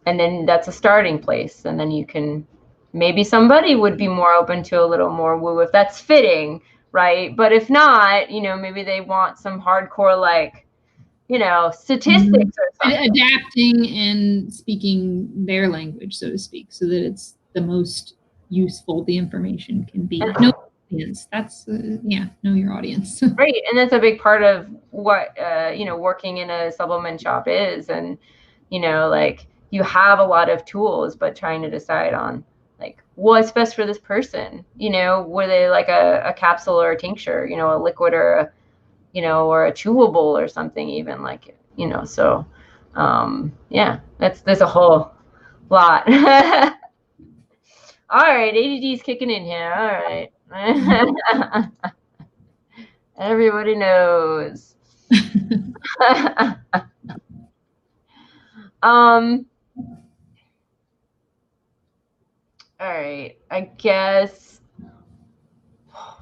and then that's a starting place, and then you can, maybe somebody would be more open to a little more woo if that's fitting, right? But if not, maybe they want some hardcore, like, statistics or something. Adapting and speaking their language, so to speak, so that it's the most useful the information can be. Know audience. That's know your audience. Right, and that's a big part of what working in a supplement shop is, and like, you have a lot of tools, but trying to decide on like what's best for this person. Were they like a capsule or a tincture, a liquid or a or a chewable or something, even, like, so yeah, there's a whole lot. All right, ADD's kicking in here. All right. Everybody knows. All right, I guess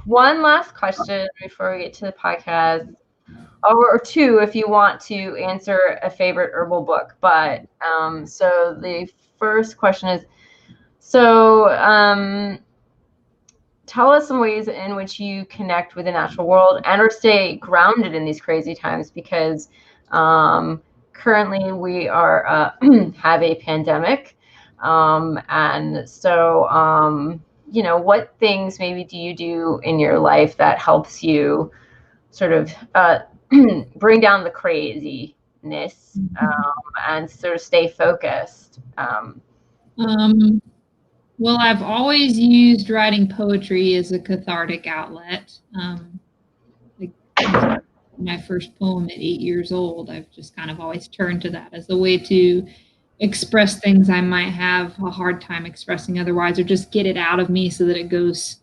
one last question before we get to the podcast. or two if you want to answer a favorite herbal book. But so the first question is, so tell us some ways in which you connect with the natural world and or stay grounded in these crazy times, because currently we are have a pandemic, and so you know, what things maybe do you do in your life that helps you sort of bring down the craziness and sort of stay focused? Well, I've always used writing poetry as a cathartic outlet. Like my first poem at 8 years old, I've just kind of always turned to that as a way to express things I might have a hard time expressing otherwise, or just get it out of me so that it goes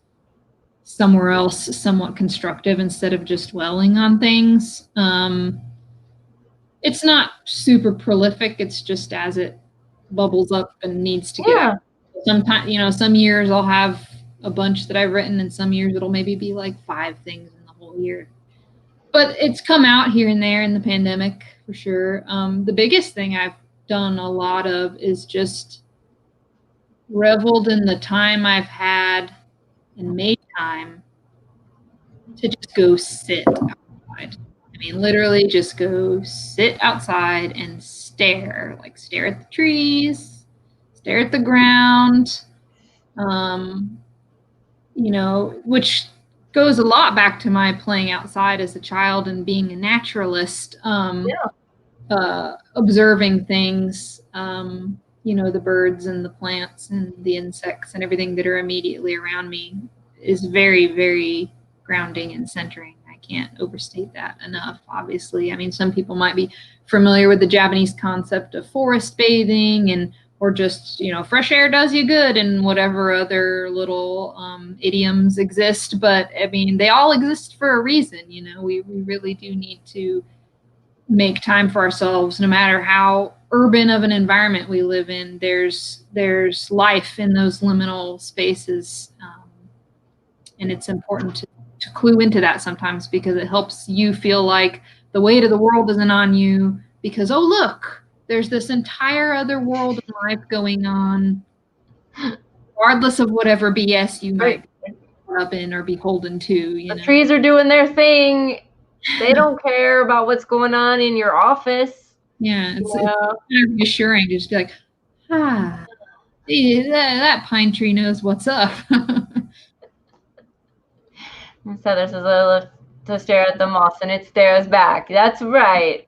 somewhere else, somewhat constructive, instead of just dwelling on things. It's not super prolific. It's just as it bubbles up and needs to get out. Sometimes, you know, some years I'll have a bunch that I've written, and some years it'll maybe be like 5 things in the whole year. But it's come out here and there in the pandemic for sure. The biggest thing I've done a lot of is just reveled in the time I've had and made time to just go sit outside. I mean, literally just go sit outside and stare, like stare at the trees, stare at the ground, you know, which goes a lot back to my playing outside as a child and being a naturalist, observing things, you know, the birds and the plants and the insects and everything that are immediately around me is very, very grounding and centering. I can't overstate that enough, obviously. I mean, some people might be familiar with the Japanese concept of forest bathing, and or just, you know, fresh air does you good, and whatever other little idioms exist. But I mean, they all exist for a reason. You know, we really do need to make time for ourselves, no matter how urban of an environment we live in. There's life in those liminal spaces, and it's important to clue into that sometimes, because it helps you feel like the weight of the world isn't on you, because, oh, look, there's this entire other world of life going on, regardless of whatever BS you might be caught up in or beholden to. You know? Trees are doing their thing. They don't care about what's going on in your office. Yeah, it's kind of reassuring to just be like, that pine tree knows what's up. So this is to stare at the moss, and it stares back. That's right.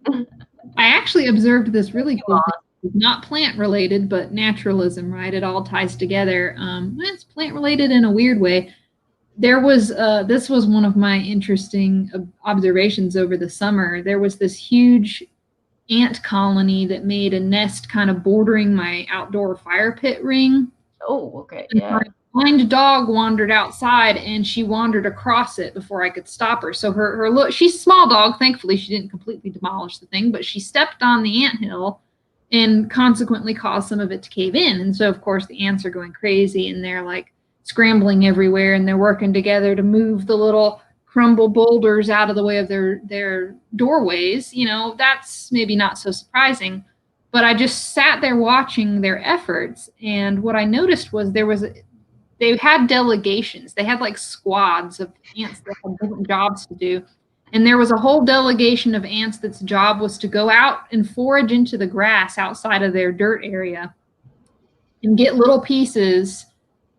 I actually observed this really cool thing. Not plant related, but naturalism, right? It all ties together. It's plant related in a weird way. There was this was one of my interesting observations over the summer. There was this huge ant colony that made a nest kind of bordering my outdoor fire pit ring. Oh, okay. And my blind dog wandered outside, and she wandered across it before I could stop her. So her look, she's a small dog. Thankfully, she didn't completely demolish the thing, but she stepped on the anthill and consequently caused some of it to cave in. And so, of course, the ants are going crazy, and they're like scrambling everywhere, and they're working together to move the little crumble boulders out of the way of their doorways. You know, that's maybe not so surprising, but I just sat there watching their efforts. And what I noticed was they had delegations. They had like squads of ants that had different jobs to do. And there was a whole delegation of ants that's job was to go out and forage into the grass outside of their dirt area and get little pieces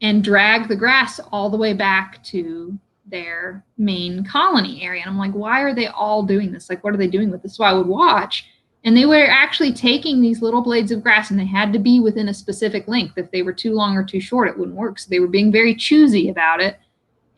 and drag the grass all the way back to their main colony area. And I'm like, why are they all doing this? Like, what are they doing with this? So I would watch, and they were actually taking these little blades of grass, and they had to be within a specific length. If they were too long or too short, it wouldn't work. So they were being very choosy about it.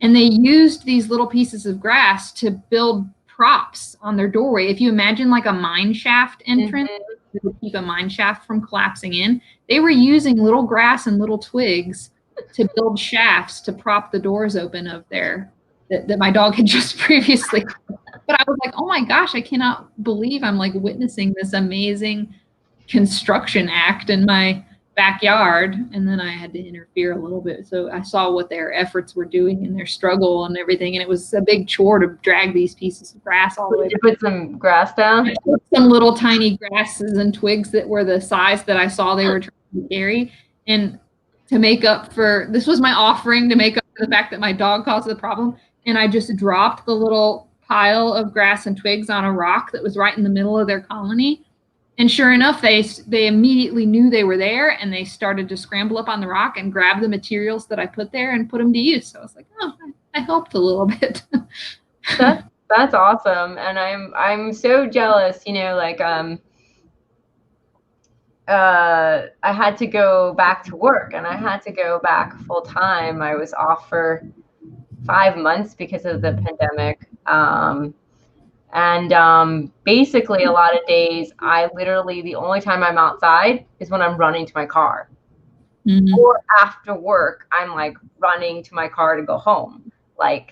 And they used these little pieces of grass to build props on their doorway. If you imagine like a mine shaft entrance, that would keep a mine shaft from collapsing in, they were using little grass and little twigs to build shafts to prop the doors open of that my dog had just previously. But I was like, oh my gosh, I cannot believe I'm like witnessing this amazing construction act, and my backyard, and then I had to interfere a little bit. So I saw what their efforts were doing and their struggle and everything, and it was a big chore to drag these pieces of grass all the way. Did you put some grass down? I put some little tiny grasses and twigs that were the size that I saw they were trying to carry, and to make up for, this was my offering to make up for the fact that my dog caused the problem, and I just dropped the little pile of grass and twigs on a rock that was right in the middle of their colony. And sure enough, they immediately knew they were there, and they started to scramble up on the rock and grab the materials that I put there and put them to use. So I was like, oh, I helped a little bit. That's awesome, and I'm so jealous. You know, like I had to go back to work, and I had to go back full time. I was off for 5 months because of the pandemic. And basically a lot of days, I literally, the only time I'm outside is when I'm running to my car. Mm-hmm. Or after work, I'm like running to my car to go home. Like,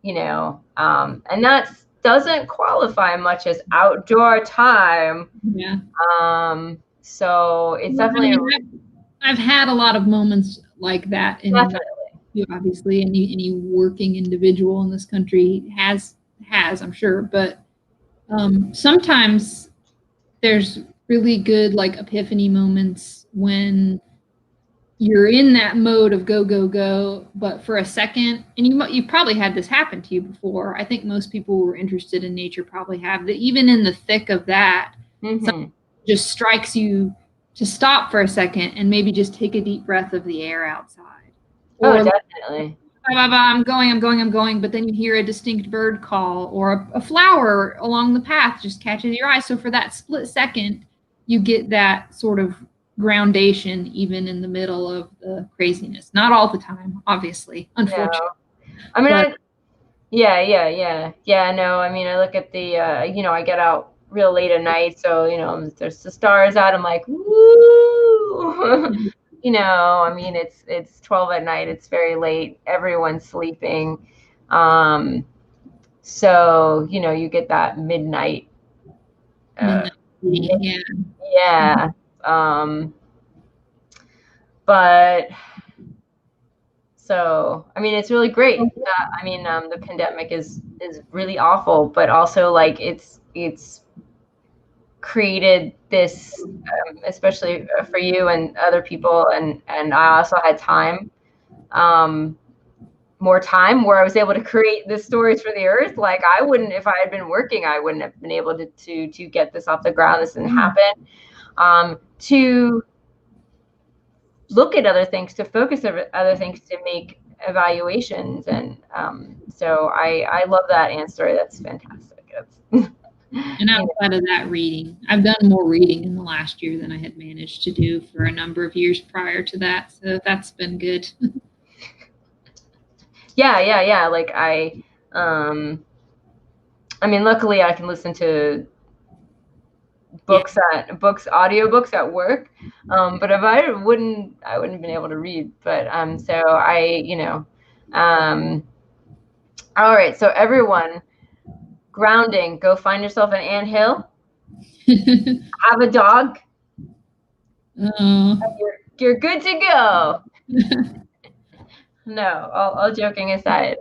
you know, and that doesn't qualify much as outdoor time. Yeah. So it's definitely. I've had a lot of moments like that. Definitely. Obviously, any working individual in this country has, I'm sure, but sometimes there's really good like epiphany moments when you're in that mode of go, go, go, but for a second, and you probably had this happen to you before. I think most people who are interested in nature probably have that. Even in the thick of that, something just strikes you to stop for a second and maybe just take a deep breath of the air outside. Oh, definitely. I'm going, but then you hear a distinct bird call, or a flower along the path just catches your eye. So for that split second, you get that sort of groundation even in the middle of the craziness. Not all the time, obviously, unfortunately. No. I mean, yeah, no, I mean, I look at the, you know, I get out real late at night, so, you know, there's the stars out, I'm like, woo! You know, I mean, it's 12 at night. It's very late. Everyone's sleeping. So, you know, you get that midnight. Yeah. But so, I mean, it's really great. I mean, the pandemic is really awful, but also like it's created this, especially for you and other people, and I also had time, more time where I was able to create the stories for the earth. Like I wouldn't, if I had been working, I wouldn't have been able to get this off the ground. This didn't happen. To look at other things, to focus on other things, to make evaluations, and so I love that answer. That's fantastic. That's And outside of that, reading. I've done more reading in the last year than I had managed to do for a number of years prior to that. So that's been good. Yeah. Like I mean, luckily I can listen to audiobooks at work. But if I wouldn't have been able to read. But so I, you know, all right. So everyone, grounding, go find yourself an anthill, have a dog, you're good to go. No, all joking aside,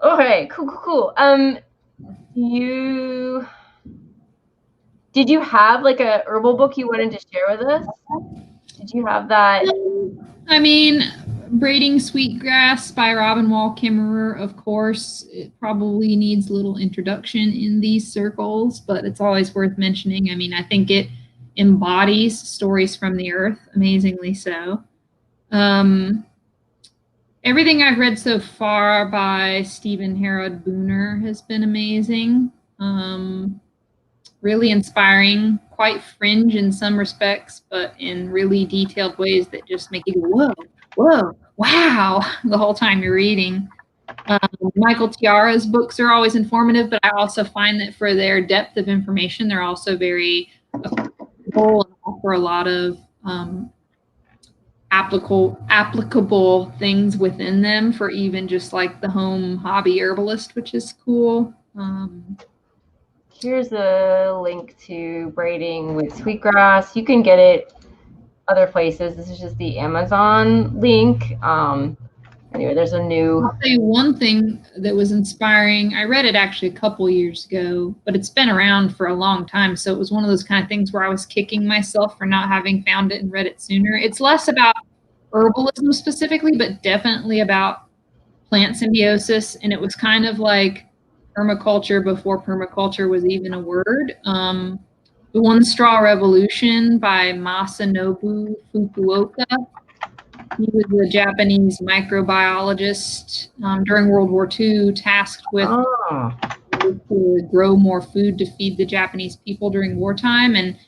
okay, cool. Did you have like a herbal book you wanted to share with us? Did you have that? I mean, Braiding Sweetgrass by Robin Wall Kimmerer, of course. It probably needs a little introduction in these circles, but it's always worth mentioning. I mean, I think it embodies stories from the earth, amazingly so. Everything I've read so far by Stephen Harold Booner has been amazing. Really inspiring, quite fringe in some respects, but in really detailed ways that just make you go, whoa, wow, the whole time you're reading. Michael Tiara's books are always informative, but I also find that for their depth of information, they're also very applicable and offer a lot of applicable things within them for even just like the home hobby herbalist, which is cool. here's a link to braiding with sweetgrass. You can get it other places. This is just the Amazon link. Anyway, there's a new. I'll say one thing that was inspiring. I read it actually a couple years ago, but it's been around for a long time. So it was one of those kind of things where I was kicking myself for not having found it and read it sooner. It's less about herbalism specifically, but definitely about plant symbiosis. And it was kind of like permaculture before permaculture was even a word. The One Straw Revolution by Masanobu Fukuoka. He was a Japanese microbiologist during World War II, tasked with to grow more food to feed the Japanese people during wartime. And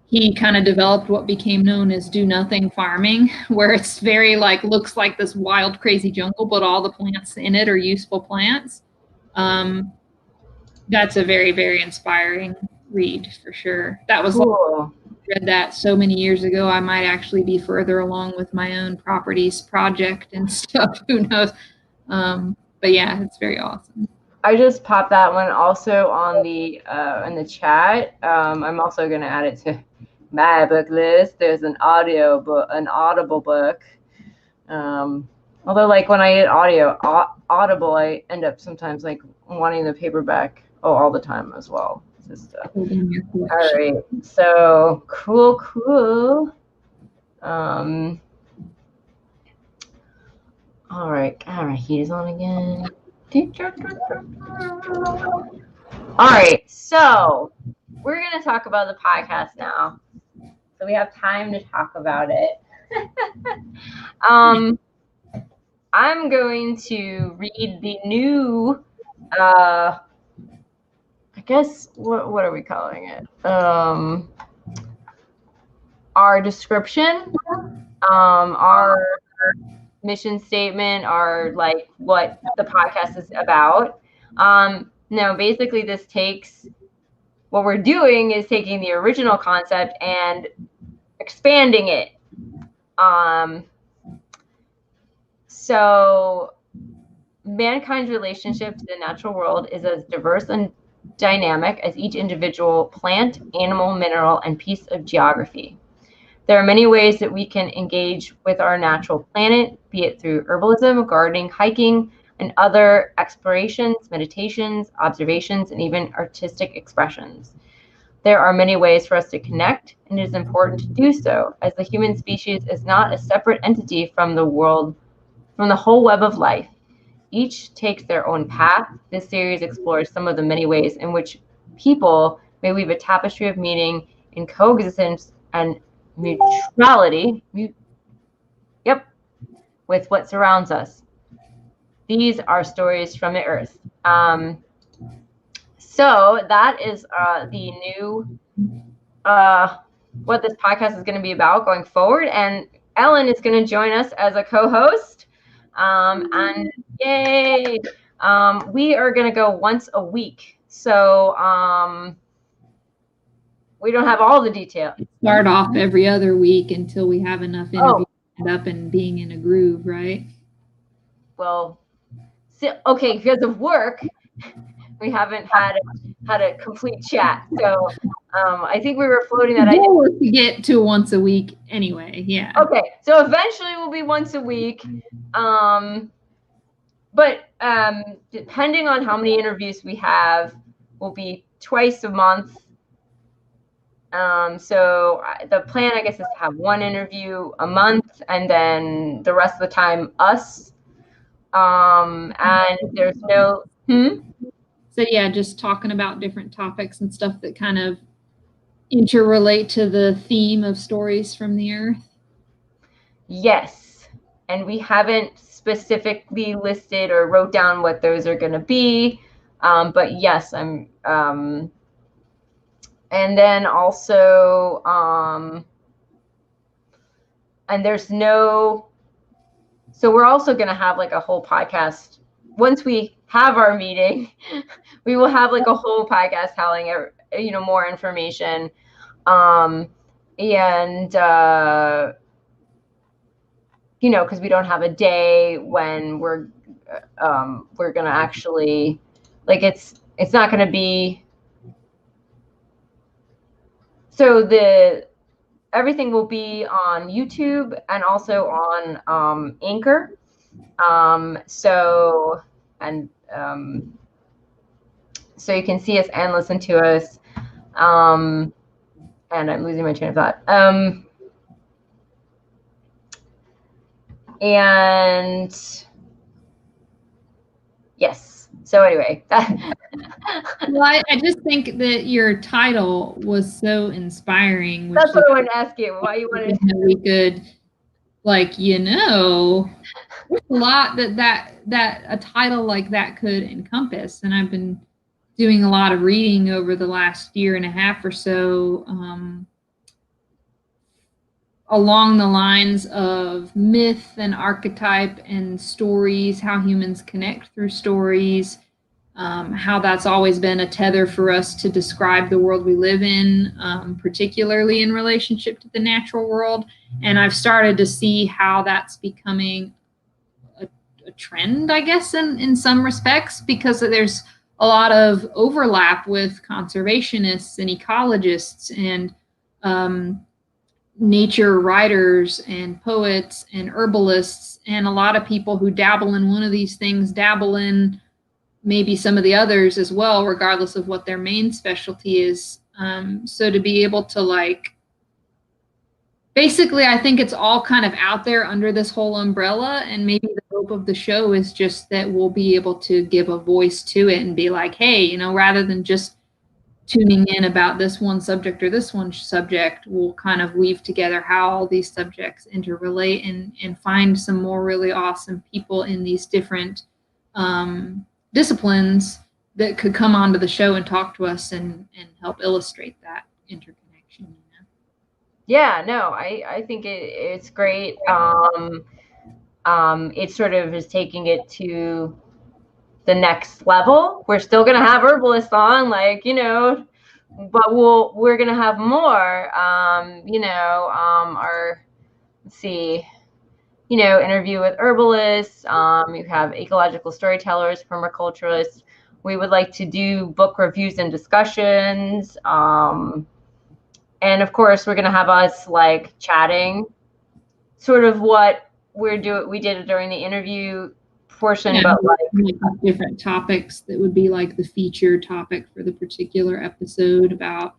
he kind of developed what became known as do-nothing farming, where it's very like, looks like this wild, crazy jungle, but all the plants in it are useful plants. That's a very, very inspiring read for sure. That was cool. Read that so many years ago. I might actually be further along with my own properties project and stuff. Who knows? But yeah, it's very awesome. I just popped that one also on the in the chat. I'm also going to add it to my book list. There's an Audible book. Although, like when I get Audible, I end up sometimes like wanting the paperback all the time as well. Just, all right, so cool. All right, heat is on again. All right, so we're gonna talk about the podcast now. So we have time to talk about it. I'm going to read the new I guess, what are we calling it? Our description, our mission statement, our like what the podcast is about. No, basically this takes, what we're doing is taking the original concept and expanding it. So mankind's relationship to the natural world is as diverse and dynamic as each individual plant, animal, mineral, and piece of geography. There are many ways that we can engage with our natural planet, be it through herbalism, gardening, hiking, and other explorations, meditations, observations, and even artistic expressions. There are many ways for us to connect, and it is important to do so, as the human species is not a separate entity from the world, from the whole web of life. Each takes their own path. This series explores some of the many ways in which people may weave a tapestry of meaning in coexistence and mutuality, with what surrounds us. These are stories from the earth. So that is the new, what this podcast is going to be about going forward. And Ellen is going to join us as a co-host. And yay! We are going to go once a week. So we don't have all the details. Start off every other week until we have enough interviews end up and being in a groove, right? Well, okay, because of work, we haven't had a complete chat. So I think we were floating that idea. To get to once a week anyway, yeah. Okay, so eventually we'll be once a week. But depending on how many interviews we have, we'll be twice a month. So the plan, I guess, is to have one interview a month, and then the rest of the time us. And there's no. So yeah, just talking about different topics and stuff that kind of interrelate to the theme of stories from the earth. Yes, and we haven't specifically listed or wrote down what those are going to be, but yes, I'm. And then also, and there's no. So we're also going to have like a whole podcast. Once we have our meeting, we will have like a whole podcast telling, more information. Because we don't have a day when we're going to actually, like, it's not going to be so everything will be on YouTube and also on Anchor. So you can see us and listen to us. And I'm losing my train of thought. And yes. So anyway. Well, I just think that your title was so inspiring. That's what I wanted to ask you. Why you wanted to... We could, like, there's a lot that a title like that could encompass. And I've been doing a lot of reading over the last year and a half or so, along the lines of myth and archetype and stories, how humans connect through stories, how that's always been a tether for us to describe the world we live in, particularly in relationship to the natural world. And I've started to see how that's becoming a trend, I guess, in some respects, because there's a lot of overlap with conservationists and ecologists and nature writers and poets and herbalists, and a lot of people who dabble in one of these things dabble in maybe some of the others as well, regardless of what their main specialty is. So to be able to, like, basically, I think it's all kind of out there under this whole umbrella, and maybe the hope of the show is just that we'll be able to give a voice to it and be like, hey, rather than just tuning in about this one subject or this one subject, we'll kind of weave together how all these subjects interrelate and find some more really awesome people in these different disciplines that could come onto the show and talk to us and help illustrate that interconnection. Yeah, no, I think it's great. It sort of is taking it to the next level. We're still gonna have herbalists on, but we're gonna have more. Let's see, interview with herbalists. You have ecological storytellers, permaculturists. We would like to do book reviews and discussions. And of course, we're gonna have us like chatting, sort of what we did it during the interview portion, but like different topics that would be like the feature topic for the particular episode, about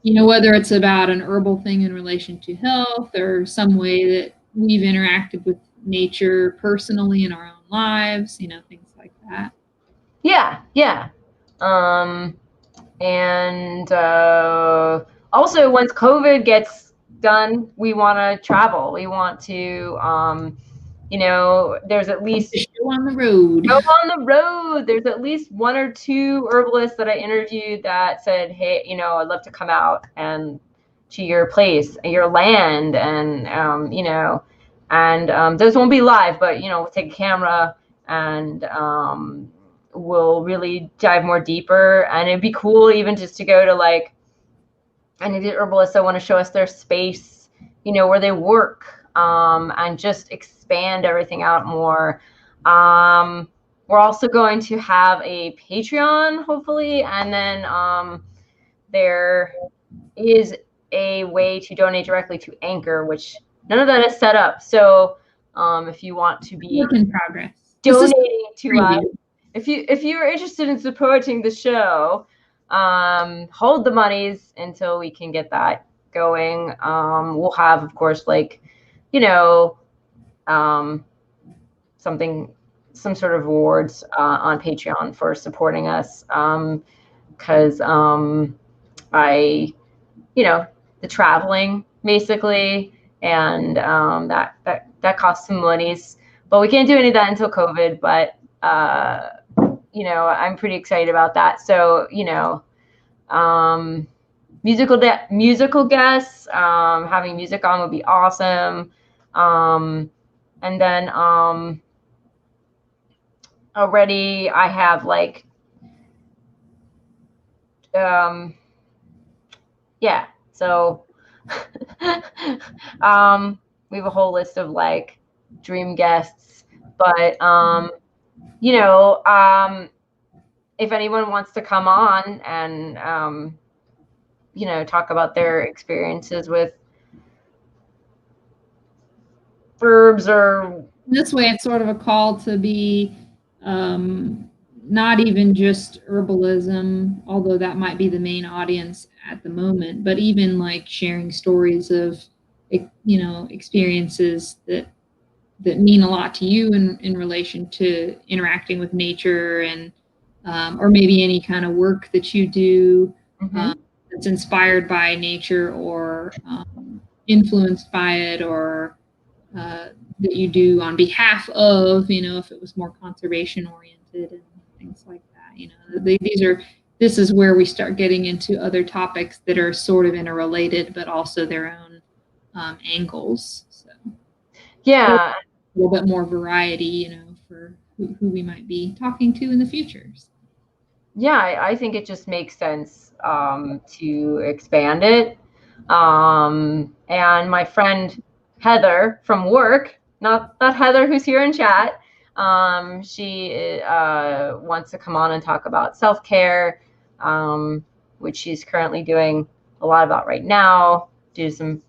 whether it's about an herbal thing in relation to health or some way that we've interacted with nature personally in our own lives, things like that. Yeah. And also, once COVID gets done, we want to travel. We want to there's at least go on the road. There's at least one or two herbalists that I interviewed that said, hey, I'd love to come out and to your place, your land, and those won't be live, but we'll take a camera and we'll really dive more deeper. And it'd be cool even just to go to, like, any of the herbalists that want to show us their space, where they work, and just expand everything out more. We're also going to have a Patreon, hopefully, and then there is a way to donate directly to Anchor, which none of that is set up. So if you want to be in progress donating to us, if you're interested in supporting the show, hold the monies until we can get that going. We'll have, of course, like, some sort of rewards on Patreon for supporting us, because the traveling basically, and that costs some monies, but we can't do any of that until COVID. But I'm pretty excited about that. So musical guests, having music on would be awesome. And then already I have, like, so we have a whole list of, like, dream guests, but if anyone wants to come on and talk about their experiences with herbs. Or this way, it's sort of a call to be not even just herbalism, although that might be the main audience at the moment, but even like sharing stories of, experiences that mean a lot to you in relation to interacting with nature, and or maybe any kind of work that you do that's inspired by nature, or influenced by it, or that you do on behalf of, if it was more conservation oriented and things like that. This is where we start getting into other topics that are sort of interrelated, but also their own angles. So yeah, a little bit more variety, for who we might be talking to in the future. Yeah, I think it just makes sense to expand it. And my friend Heather from work, not Heather who's here in chat, she wants to come on and talk about self-care, which she's currently doing a lot about right now, do some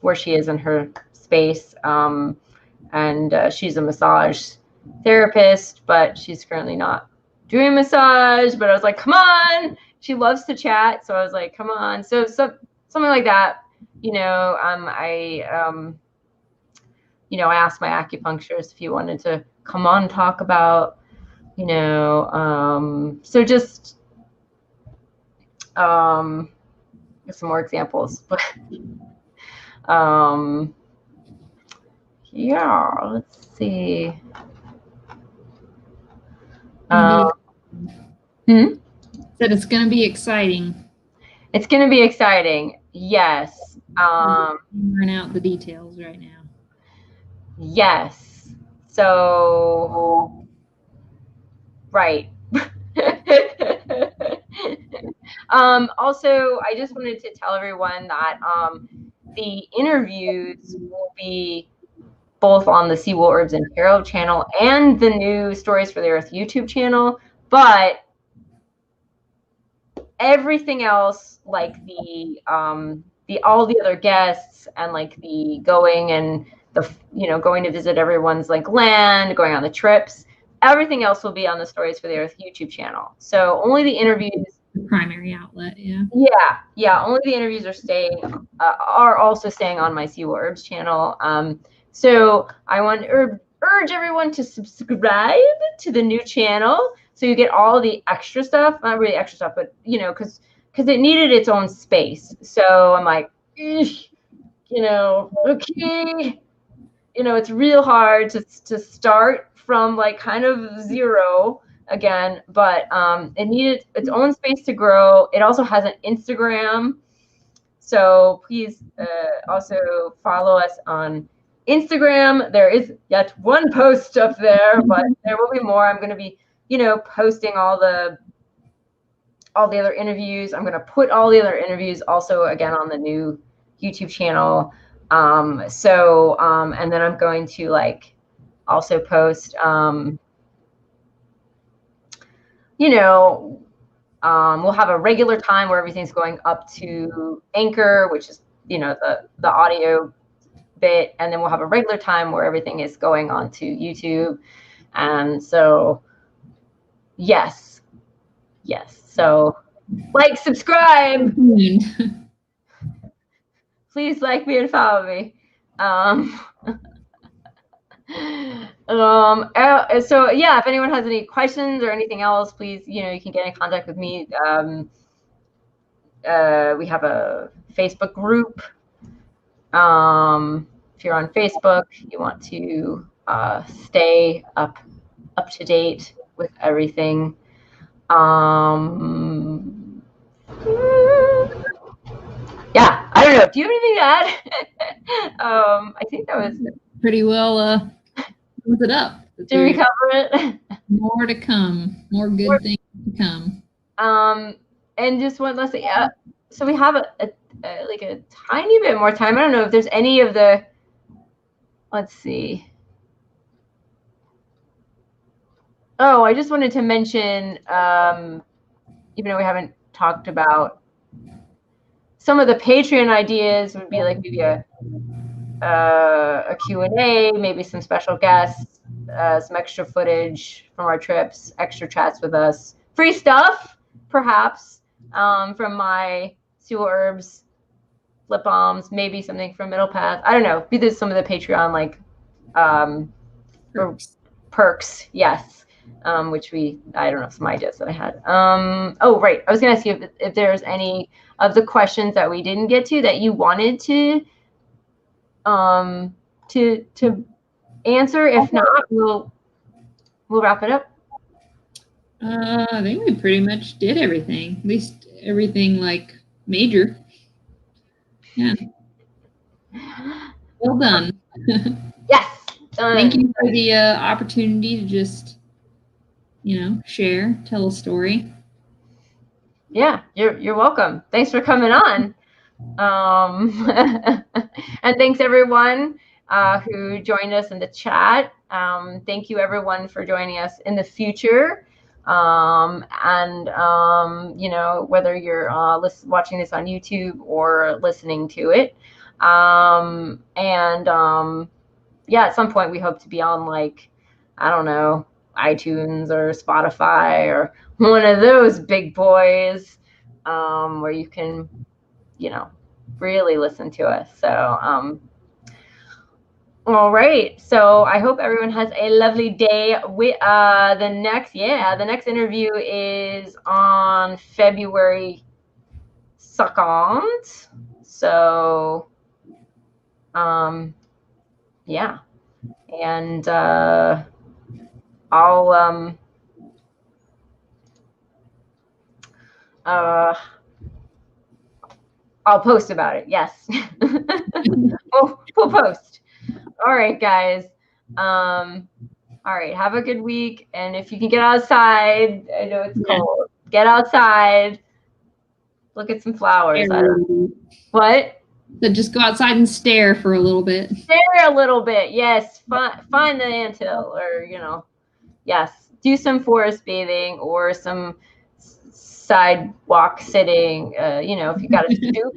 where she is in her space. And she's a massage therapist, but she's currently not doing massage. But I was like, come on, she loves to chat, so I was like, come on. So something like that, I asked my acupuncturist if he wanted to come on and talk about, so just some more examples. But yeah, let's see. Said it's going to be exciting. It's going to be exciting. Yes. Figuring out the details right now. Yes. So, right. Also, I just wanted to tell everyone that the interviews will be both on the Sea Wool Herbs and Tarot channel and the new Stories for the Earth YouTube channel, but everything else, like all the other guests, and like the going and going to visit everyone's like land, going on the trips, everything else will be on the Stories for the Earth YouTube channel. So only the interviews, the primary outlet. Yeah. Only the interviews are also staying on my Sea Wool Herbs channel. So I want to urge everyone to subscribe to the new channel, so you get all the extra stuff. Not really extra stuff, but because it needed its own space. So I'm like, okay, it's real hard to start from like kind of zero again, but it needed its own space to grow. It also has an Instagram, so please also follow us on Instagram. There is yet one post up there, but there will be more. I'm going to be posting all the other interviews. I'm going to put all the other interviews also again on the new YouTube channel. And then I'm going to like also post we'll have a regular time where everything's going up to Anchor, which is the audio bit, and then we'll have a regular time where everything is going on to YouTube. And so yes, so like, subscribe. Please like me and follow me. So yeah, if anyone has any questions or anything else, please, you can get in contact with me. We have a Facebook group. If you're on Facebook, you want to stay up to date with everything. Yeah, I don't know. Do you have anything to add? I think that was pretty well sums it up. Did we cover it? More to come. More good things to come. And just one last thing. So we have a tiny bit more time. I don't know if there's any of the. Let's see. Oh, I just wanted to mention, even though we haven't talked about some of the Patreon ideas would be like maybe a Q&A, maybe some special guests, some extra footage from our trips, extra chats with us, free stuff, perhaps, from my Sue Herbs lip balms, maybe something from Middle Path. I don't know. Be this some of the Patreon like perks, yes. Which I don't know, some ideas that I had. Oh, right. I was gonna ask you if there's any of the questions that we didn't get to that you wanted to answer. If not, we'll wrap it up. I think we pretty much did everything, at least everything like major. Yeah. Well done. Yes. Done. Thank you for the opportunity to just, share, tell a story. Yeah, you're welcome. Thanks for coming on. And thanks everyone who joined us in the chat. Thank you everyone for joining us in the future. Whether you're watching this on YouTube or listening to it. Yeah, at some point we hope to be on like, I don't know, iTunes or Spotify or one of those big boys, where you can, really listen to us. So, all right. So I hope everyone has a lovely day. The next interview is on February 2nd. So, yeah. And I'll post about it. Yes. we'll post. All right, guys. All right. Have a good week. And if you can get outside, I know it's cold. Get outside. Look at some flowers. What? So just go outside and stare for a little bit. Stare a little bit. Yes. Find the anthill, or yes. Do some forest bathing or some sidewalk sitting. If you got a stoop,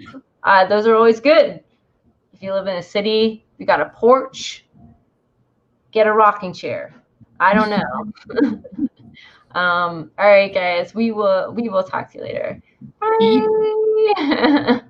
those are always good. If you live in a city, you got a porch, get a rocking chair. I don't know. All right, guys, we will talk to you later. Bye.